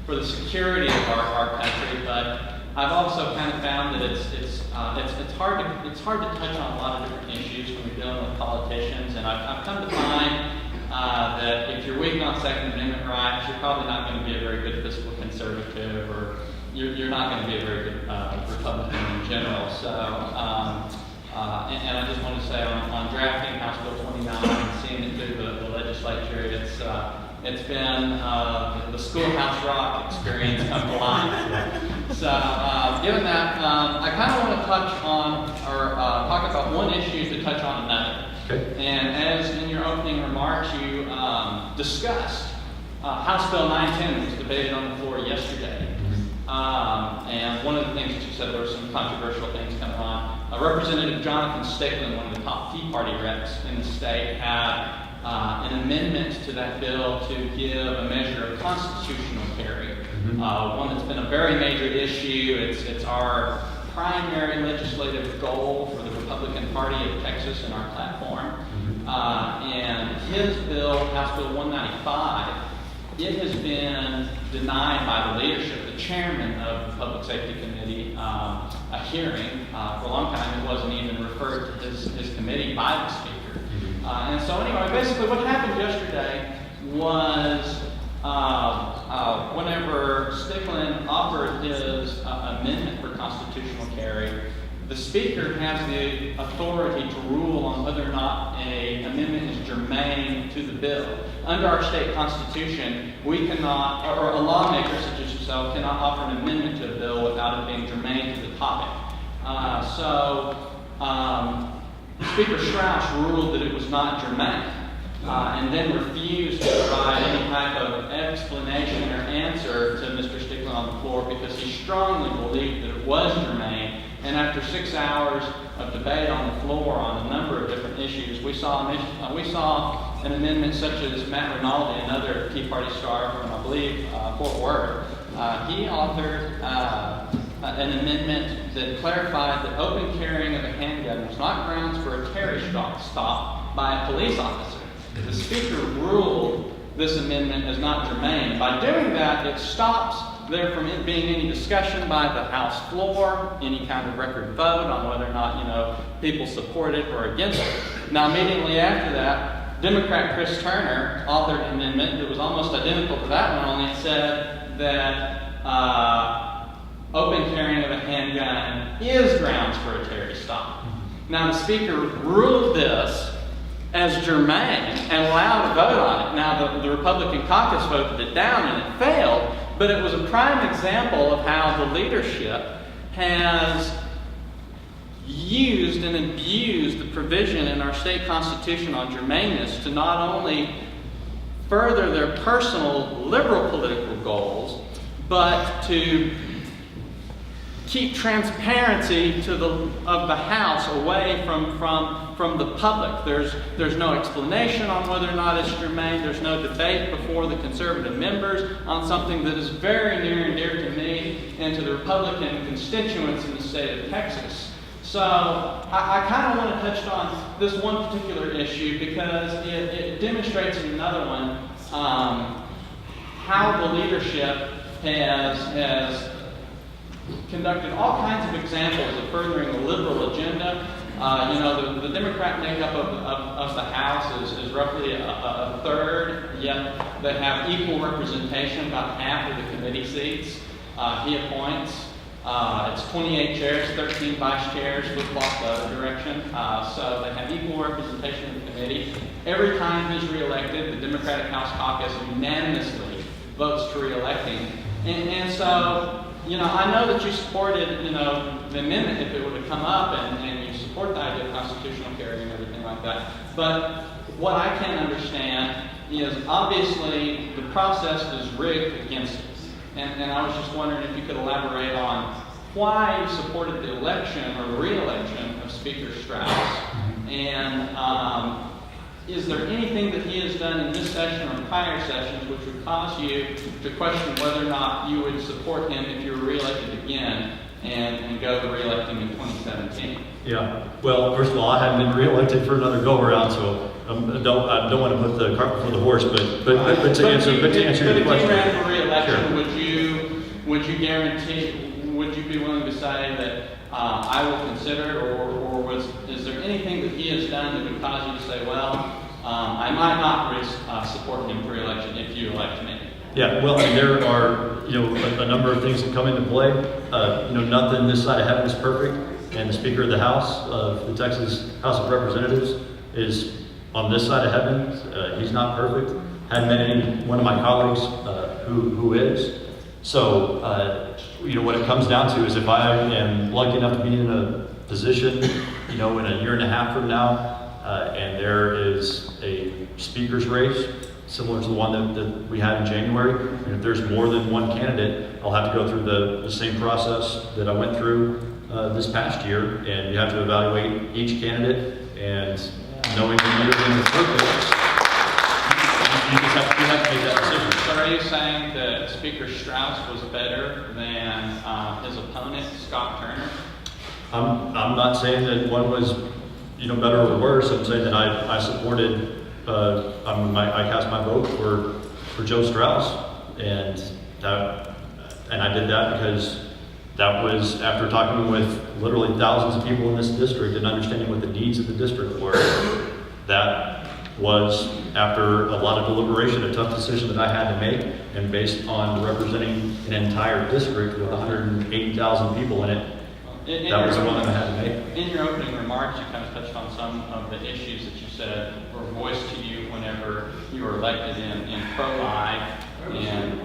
for the security of our country, but I've also kind of found that it's hard to touch on a lot of different issues when you're dealing with politicians, and I've come to find that if you're weak on Second Amendment rights, you're probably not going to be a very good fiscal conservative, or you're not going to be a very good Republican in general. So, and I just want to say on drafting House Bill 29 and seeing it through the legislature, it's been the Schoolhouse Rock experience come to life. So, given that, I kind of want to touch on, or talk about one issue to touch on another. Okay. And as in your opening remarks, you discussed House Bill 910 was debated on the floor yesterday. And one of the things that you said, there were some controversial things coming on. Representative Jonathan Stickland, one of the top Tea Party reps in the state, had an amendment to that bill to give a measure of constitutional carry. One that's been a very major issue. It's our primary legislative goal for the Republican Party of Texas in our platform. And his bill, House Bill 195, it has been denied by the leadership, the chairman of the Public Safety Committee, a hearing. For a long time, it wasn't even referred to his committee by the Speaker. And so anyway, basically what happened yesterday was whenever Stickland offered his amendment for constitutional carry, the Speaker has the authority to rule on whether or not an amendment is germane to the bill. Under our state constitution, we cannot, or a lawmaker such as yourself, cannot offer an amendment to a bill without it being germane to the topic. Speaker Strauss ruled that it was not germane, and then refused to provide any type of explanation or answer to Mr. Stickland on the floor because he strongly believed that it was germane. And after 6 hours of debate on the floor on a number of different issues, we saw an amendment such as Matt Rinaldi, another Tea Party star from, I believe, Fort Worth. He authored an amendment that clarified that open carrying of a handgun was not grounds for a Terry stop by a police officer. The Speaker ruled this amendment as not germane. By doing that, it stops there from it being any discussion by the House floor, any kind of record vote on whether or not, people support it or against it. Now, immediately after that, Democrat Chris Turner authored an amendment that was almost identical to that one, only it said that open carrying of a handgun is grounds for a Terry stop. Now, the Speaker ruled this as germane and allowed a vote on it. Now, the Republican caucus voted it down and it failed, but it was a prime example of how the leadership has used and abused the provision in our state constitution on germaneness to not only further their personal liberal political goals, but to keep transparency of the House away from the public. There's no explanation on whether or not it's germane. There's no debate before the conservative members on something that is very near and dear to me and to the Republican constituents in the state of Texas. So I kind of want to touch on this one particular issue because it demonstrates in another one how the leadership has conducted all kinds of examples of furthering the liberal agenda. The Democrat makeup of the House is roughly a third, yet they have equal representation, about half of the committee seats he appoints. It's 28 chairs, 13 vice chairs, flip-flop the other direction. So they have equal representation in the committee. Every time he's reelected, the Democratic House caucus unanimously votes to reelect him. And so, I know that you supported, the amendment if it were to come up, and you support the idea of constitutional carry and everything like that. But what I can't understand is obviously the process is rigged against us. And I was just wondering if you could elaborate on why you supported the election or re-election of Speaker Strauss, and is there anything that he has done in this session or prior sessions which would cause you to question whether or not you would support him if you were reelected again and go to reelect him in 2017? Yeah. Well, first of all, I haven't been reelected for another go around, so I don't want to put the cart before the horse. But to answer your question, if you ran for reelection, sure. Would you guarantee? Would you be willing to say that I will consider, or is there anything that he has done that would cause you to say, well, I might not support him for reelection if you elect me? Yeah, well, and there are, a number of things that come into play. Nothing this side of heaven is perfect, and the Speaker of the House of the Texas House of Representatives is on this side of heaven. He's not perfect. Hadn't met any one of my colleagues who is. So, what it comes down to is if I am lucky enough to be in a position, in a year and a half from now, and there is a speaker's race, similar to the one that we had in January. And if there's more than one candidate, I'll have to go through the same process that I went through this past year, and you have to evaluate each candidate, and knowing that you're in the purpose, you have to make that decision. So are you saying that Speaker Strauss was better than his opponent, Scott Turner? I'm not saying that one was, better or worse. I'm saying that I supported. I cast my vote for Joe Strauss, and I did that because that was after talking with literally thousands of people in this district and understanding what the needs of the district were. That was after a lot of deliberation, a tough decision that I had to make, and based on representing an entire district with 180,000 people in it. That was the one that I had to make. In your opening remarks, you kind of touched on some of the issues that you said were voiced to you whenever you were elected in pro-life and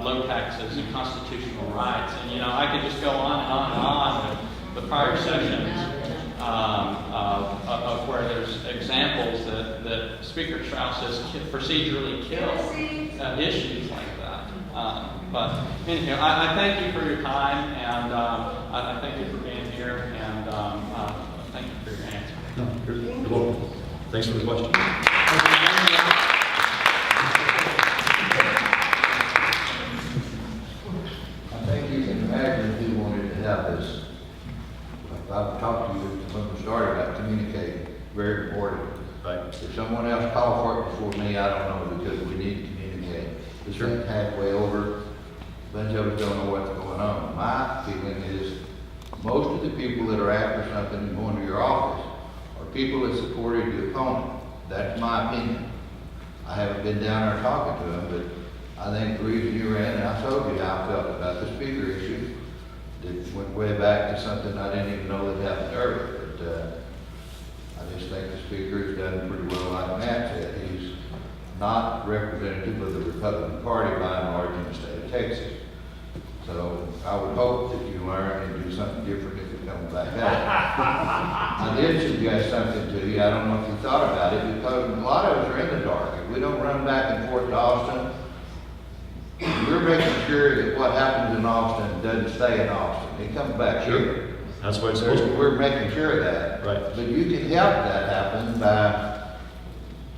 low taxes and constitutional rights. And, I could just go on and on and on with the prior sessions of where there's examples that Speaker Strauss has procedurally killed issues like that. But anyhow, I thank you for your time, and I thank you for being here, and thank you for your answer. No, you're welcome. Thanks for the question. I think you can imagine if you wanted to have this. I've talked to you when we started about communicating, very important. Right. If someone else called for it before me, I don't know, because we need to communicate. This thing's halfway over. A bunch of us don't know what's going on. My feeling is most of the people that are after something and going to your office are people that supported your opponent. That's my opinion. I haven't been down there talking to them, but I think the reason you ran, and I told you how I felt about the speaker issue, that went way back to something I didn't even know that happened earlier. But I just think the speaker has done pretty well, like Matt said. He's not representative of the Republican Party by and large in the state of Texas. So I would hope that you learn and do something different if it comes back up. I did suggest something to you. I don't know if you thought about it, because a lot of us are in the dark. If we don't run back and forth to Austin, we're making sure that what happens in Austin doesn't stay in Austin. It comes back here. That's what it's supposed to be. We're making sure of that. Right. But you can help that happen by,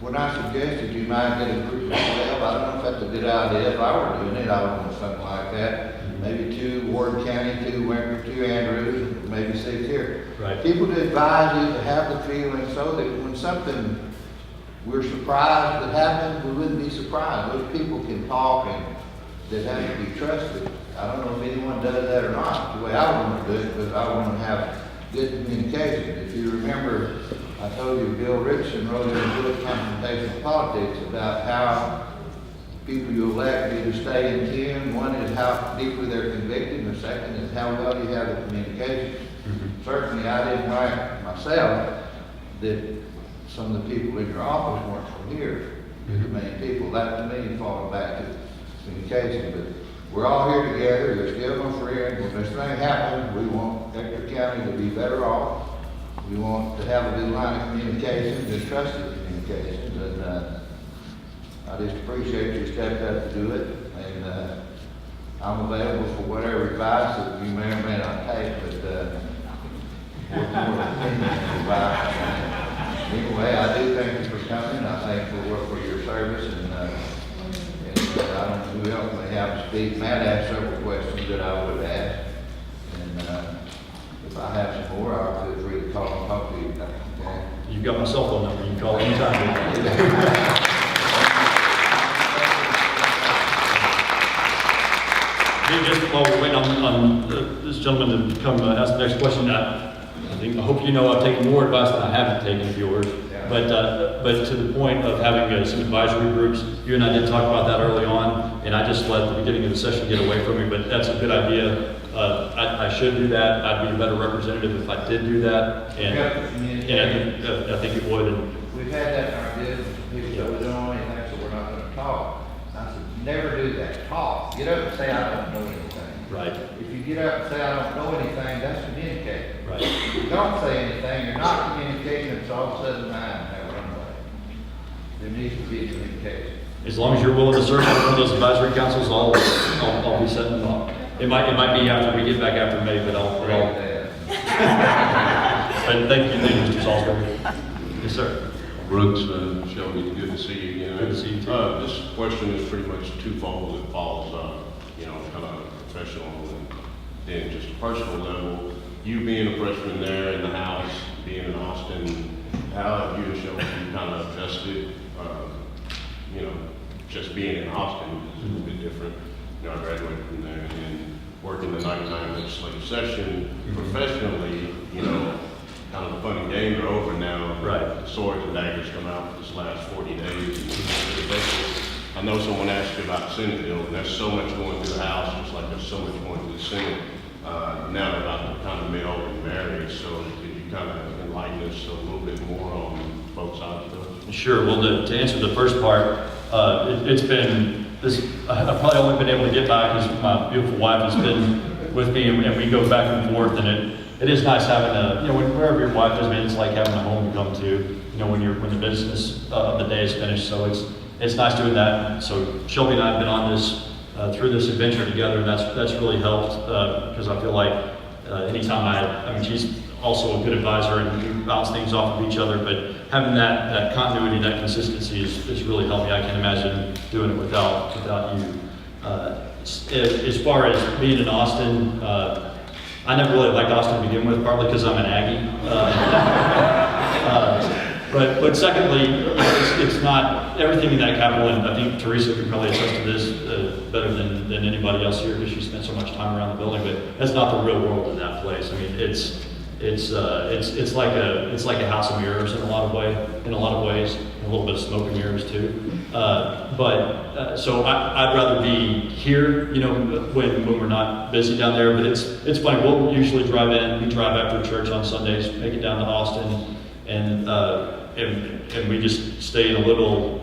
when I suggested you might get a group of 12, I don't know if that's a good idea. If I were doing it, I would want something like that. Maybe 2 Ward County, 2 Winter, 2 Andrews, and maybe 6 here. Right. People to advise you to have the feeling so that when something we're surprised that happens, we wouldn't be surprised. Those people can talk and that have to be trusted. I don't know if anyone does that or not. The way I want to do it, because I want to have good communication. If you remember, I told you Bill Richardson wrote in a book, Confrontational Politics, about how people you elect need to stay in tune. One is how deeply they're convicted, and the second is how well you have the communication. Mm-hmm. Certainly, I didn't like myself that some of the people in your office weren't from here. Mm-hmm. The main people. That to me falling back to communication. But we're all here together. You're still my friend. When this thing happens, we want Ector County to be better off. We want to have a good line of communications and trusted communications. And I just appreciate you stepped up to do it. And I'm available for whatever advice that you may or may not take. But more opinion and advice. Anyway, I do thank you for coming. I thank you for your service, and I don't know who else may have to speak. Matt asked several questions that I would ask, and if I have some more, I'll feel free to call and talk to you. Okay? You've got my cell phone number. You can call anytime. Just while we're waiting on this gentleman to come ask the next question, I hope you know I've taken more advice than I haven't taken of yours. Yeah. But to the point of having some advisory groups, you and I did talk about that early on, and I just let the beginning of the session get away from me. But that's a good idea. I should do that. I'd be a better representative if I did do that, and I think it would. And we've had that in our business. People say we don't know anything, so we're not going to talk. I said, never do that. Talk. Get up and say, I don't know anything. Right. If you get up and say, I don't know anything, that's communicating. Right. If you don't say anything, you're not communicating, it's all of a sudden nine, have runway. There needs to be communication. As long as you're willing to serve on one of those advisory councils, I'll be setting them up. It might be after we get back after May, but I'll. But thank you, Mr. Salzberg. Yes, sir. Brooks, Shelby, good to see you again. Good to see you too. This question is pretty much twofold. It falls, kind of professional and then just personal level. You being a freshman there in the house, being in Austin, how have you and Shelby kind of adjusted? Just being in Austin is a little bit different. I graduated from there and then working the nighttime legislative session professionally. Kind of the fun and games are over now. Right. Swords and daggers come out for this last 40 days. I know someone asked you about the Senate bill, and there's so much going through the House, just like there's so much going through the Senate. Now about the kind of male and marriage, so could you kind of enlighten us a little bit more on both sides of those? Sure. Well, to answer the first part, it's been this. I've probably only been able to get by because my beautiful wife has been with me, and we go back and forth, and it is nice having wherever your wife is, it's like having a home to come to, when the business of the day is finished. So it's nice doing that. So Shelby and I have been on this, through this adventure together, and that's really helped, because I feel like anytime she's also a good advisor and we bounce things off of each other, but having that continuity, that consistency is really helped me. I can't imagine doing it without you. As far as being in Austin, I never really liked Austin to begin with, partly because I'm an Aggie. But secondly, it's not everything in that capital, and I think Teresa could probably attest to this better than anybody else here because she spent so much time around the building. But that's not the real world in that place. I mean, it's like a house of mirrors in a lot of ways, and a little bit of smoke and mirrors too. So I'd rather be here, when we're not busy down there. But it's funny. We'll usually drive in. We drive after church on Sundays, make it down to Austin, and we just stay in a little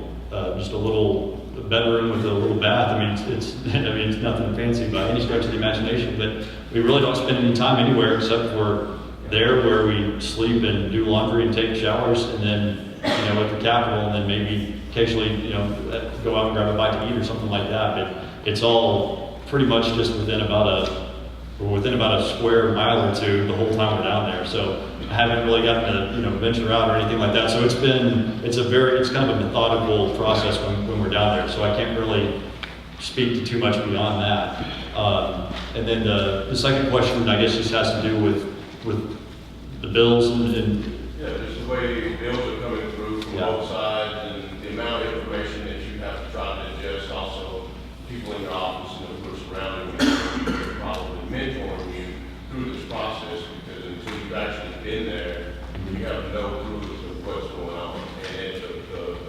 bedroom with a little bath. I mean, it's nothing fancy by any stretch of the imagination. But we really don't spend any time anywhere except for there, where we sleep and do laundry and take showers, and then at the Capitol, and then maybe occasionally go out and grab a bite to eat or something like that. But it's all pretty much just within about a square mile or two the whole time we're down there. So I haven't really gotten to venture out or anything like that. So it's kind of a methodical process when we're down there. So I can't really speak to too much beyond that. And then the second question, I guess, just has to do with the bills and just the way bills are coming through from both sides, and the amount of information that you have to try to digest. Also, people in your office and the people surrounding you are probably mentoring you through this process, because until you've actually been there, you have no clue of what's going on and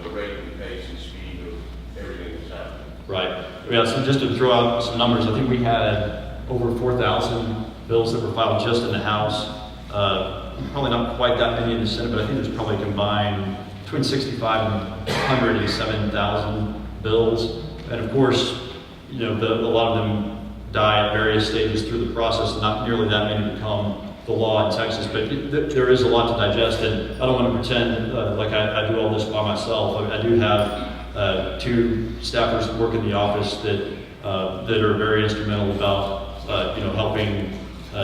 the rate and pace and speed of everything that's happening. Right. Yeah. So just to throw out some numbers, I think we had over 4,000 bills that were filed just in the House. Probably not quite that many in the Senate, but I think there's probably combined between 65 and 107,000 bills. And of course, a lot of them die at various stages through the process. Not nearly that many become the law in Texas, but there is a lot to digest. And I don't want to pretend like I do all this by myself. I do have 2 staffers that work in the office that are very instrumental about helping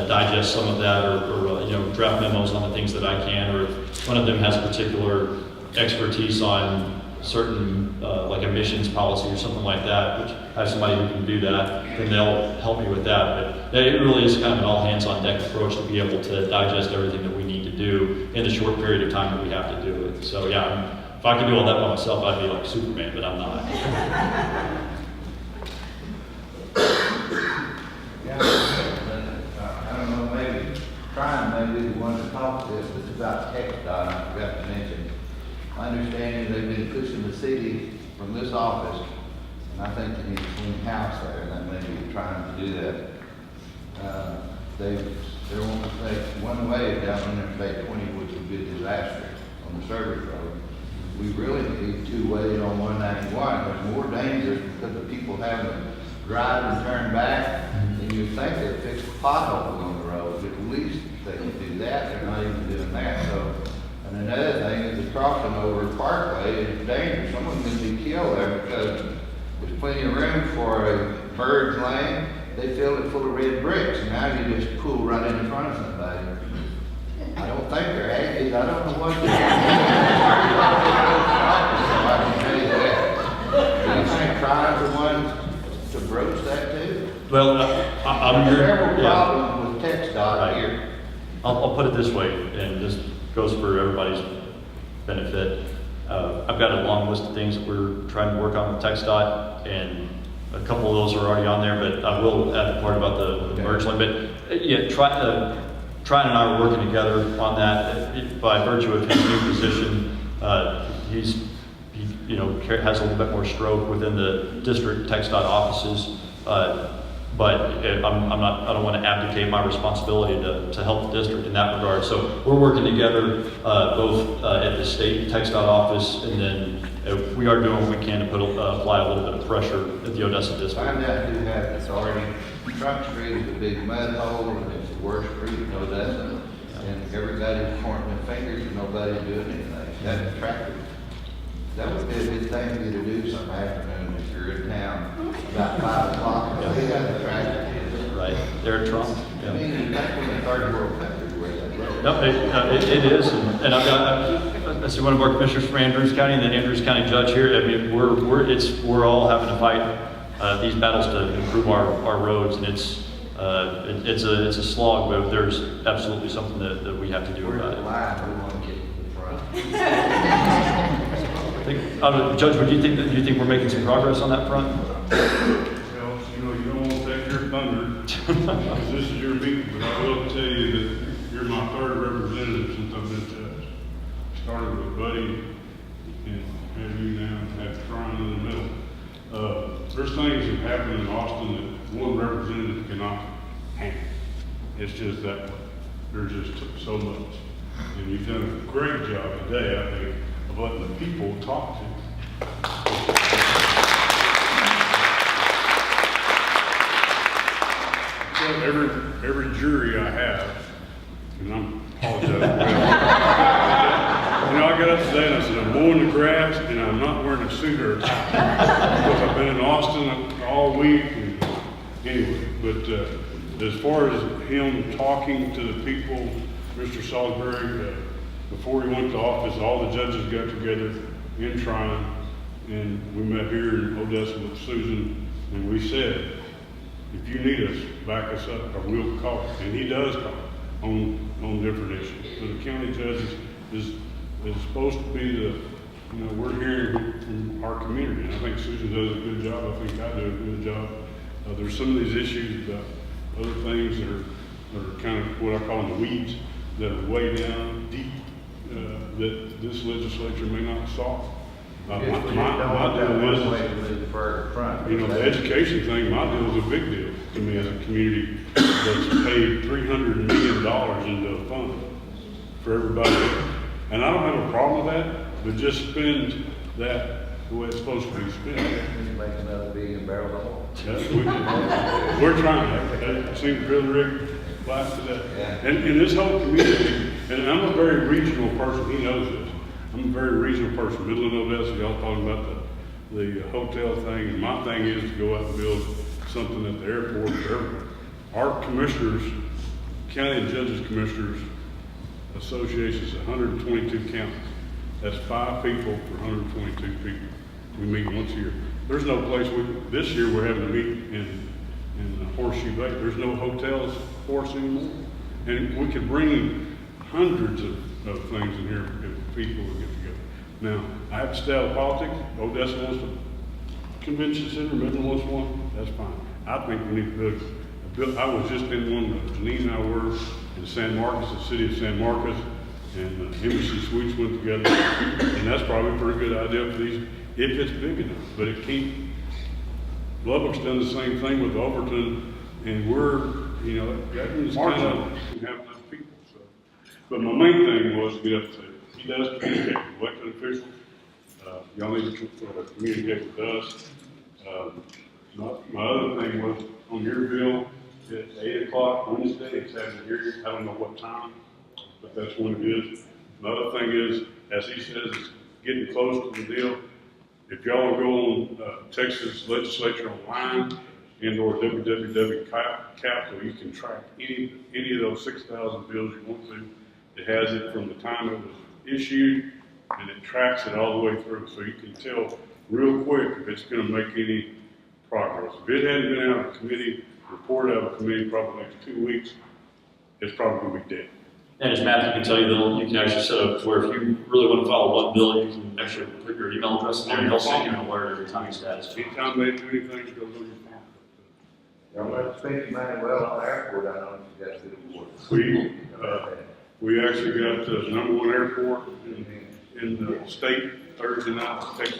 digest some of that, or draft memos on the things that I can, or if one of them has a particular expertise on certain, like emissions policy or something like that, which I have somebody who can do that, then they'll help me with that. But it really is kind of an all hands on deck approach to be able to digest everything that we need to do in the short period of time that we have to do it. So yeah, if I could do all that by myself, I'd be like Superman, but I'm not. I don't know, maybe Brian may be the one to talk to this, but it's about TxDOT, I forgot to mention. My understanding, they've been pushing the city from this office, and I think they need to clean house there, and that may be trying to do that. They want to take one way down Interstate 20, which would be a disaster on the service road. We really need two-way on 191. It's more dangerous because of people having to drive and turn back, and you think they'd fix potholes on the road, but at least they can do that. They're not even doing that. So, and another thing is the crossing over Parkway is dangerous. Someone's going to be killed there because there's plenty of room for a bird's lane. They filled it full of red bricks, and now you just pull right in front of somebody. I don't think they're Aggies. I don't know what they're I can tell you that. Do you think Tribe's the one to broach that too? Well, I'm here. Several problems with TxDOT here. I'll put it this way, and this goes for everybody's benefit. I've got a long list of things that we're trying to work on with TxDOT, and a couple of those are already on there, but I will add the part about the merge lane. But yeah, Tryon and I are working together on that. By virtue of his new position, he has a little bit more stroke within the district TxDOT offices. But I don't want to abdicate my responsibility to help the district in that regard. So we're working together both at the state TxDOT office, and then we are doing what we can to apply a little bit of pressure at the Odessa district. Find out who has authority. Trump Street is a big mud hole, and it's the worst street in Odessa. And everybody's pointing their fingers and nobody's doing anything. That's attractive. That would be a good thing for you to do some afternoon if you're in town about 5 o'clock. Yeah. They got the traffic. Right, there at Trump. Yeah. I mean, you think we're in a third world country where that road. No, it is, and I see one of our commissioners from Andrews County and the Andrews County judge here. I mean, we're all having to fight these battles to improve our roads, and it's a slog, but there's absolutely something that we have to do about it. We want to get to the front. Judge, do you think we're making some progress on that front? Well, you don't want to take your thunder, because this is your meeting, but I will tell you that you're my third representative since I've been judge. Started with Buddy, and have you now, have Tryon in the middle. There's things that happen in Austin that one representative cannot handle. It's just that way. There's just so much. And you've done a great job today, I think, of letting the people talk to you. Every jury I have, and I'm apologizing. I got up today and I said, I'm mowing the grass and I'm not wearing a suit or a tie. Because I've been in Austin all week. And anyway, but as far as him talking to the people, Mr. Salisbury, before he went to office, all the judges got together in Tryon, and we met here in Odessa with Susan, and we said, if you need us, back us up, or we'll call. And he does call on different issues. So the county judge is supposed to be we're hearing from our community. And I think Susan does a good job. I think I do a good job. There's some of these issues about other things that are kind of what I call in the weeds, that are way down deep, that this legislature may not solve. My deal is, the education thing, my deal is a big deal to me as a community that's paid $300 million into a fund for everybody. And I don't have a problem with that, but just spend that the way it's supposed to be spent. Make another $1 billion barrel. We're trying to. I've seen Bill Rick last to that. Yeah. And this whole community, and I'm a very regional person, he knows this. I'm a very regional person, Midland, Odessa, y'all talking about the hotel thing, and my thing is to go out and build something at the airport for everyone. Our commissioners, County and Judges Commissioners Association is 122 counties. That's 5 people for 122 people. We meet once a year. There's no place, this year we're having to meet in Horseshoe Bay. There's no hotels for us anymore. And we could bring hundreds of things in here if people would get together. Now, I have to stay out of politics. Odessa wants a convention center, Midland wants one, that's fine. I think we need to build, I was just in one, Janine and I were in San Marcos, the city of San Marcos, and Embassy Suites went together, and that's probably a pretty good idea for these, if it's big enough, but it can't. Lubbock's done the same thing with Overton, and we're, you know, that means kind of have enough people. So. But my main thing was to get up to, he does communicate with elected officials. Y'all need to communicate with us. My other thing was on your bill, it's 8 o'clock Wednesday, it's having a hearing. I don't know what time, but that's when it is. The other thing is, as he says, it's getting close to the deal. If y'all will go on Texas Legislature online and/or www.capitol, you can track any of those 6,000 bills you want to. It has it from the time it was issued, and it tracks it all the way through, so you can tell real quick if it's going to make any progress. If it hadn't been out of committee, reported out of committee probably next 2 weeks, it's probably going to be dead. And as Matthew can tell you, you can actually set up where if you really want to follow one bill, you can actually put your email address in there and they'll send you an alert every time you status. Anytime they do anything, it goes on your phone. Y'all might spend your money well on the airport, I know you got to do We actually got the #1 airport in the state Thursday night, Texas.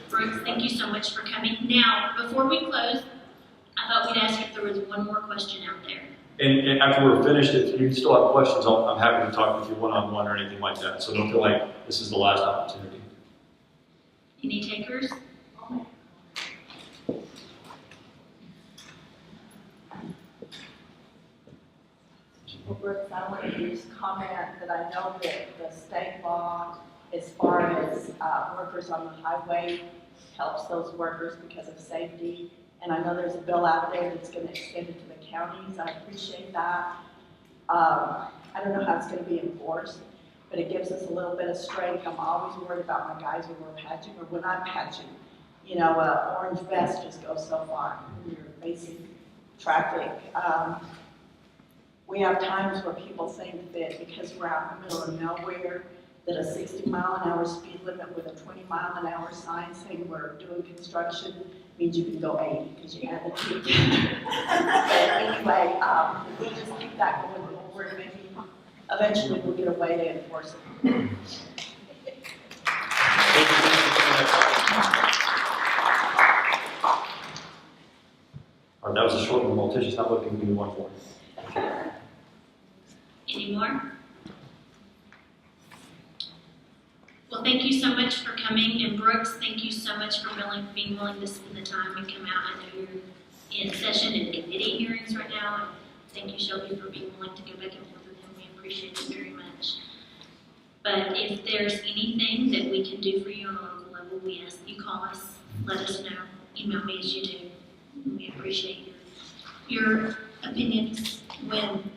Brooks, thank you so much for coming. Now, before we close, I thought we'd ask if there was one more question out there. And after we're finished, if you still have questions, I'm happy to talk with you one-on-one or anything like that. So don't feel like this is the last opportunity. Any takers? Well, Brooks, I want to just comment that I know that the state law, as far as workers on the highway, helps those workers because of safety. And I know there's a bill out there that's going to extend it to the counties. I appreciate that. I don't know how it's going to be enforced, but it gives us a little bit of strength. I'm always worried about my guys when we're patching or when I'm patching. You know, orange vest just goes so far when you're facing traffic. We have times where people think that because we're out in the middle of nowhere, that a 60-mile-an-hour speed limit with a 20-mile-an-hour sign saying we're doing construction means you can go 80 because you have the ticket. But anyway, we just keep that going forward. Maybe eventually we'll get a way to enforce it. That was a short one, Maltesia's not looking to do one for you. Any more? Well, thank you so much for coming, and Brooks, thank you so much for being willing to spend the time and come out. I know you're in session and committee hearings right now, and thank you, Shelby, for being willing to go back and forth with him. We appreciate it very much. But if there's anything that we can do for you on a local level, we ask you call us, let us know, email me as you do. We appreciate your opinions. When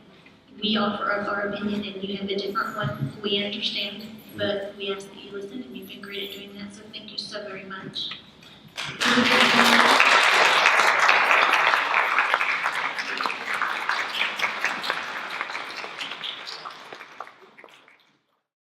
we offer up our opinion and you have a different one, we understand, but we ask that you listen, and you've been great at doing that, so thank you so very much.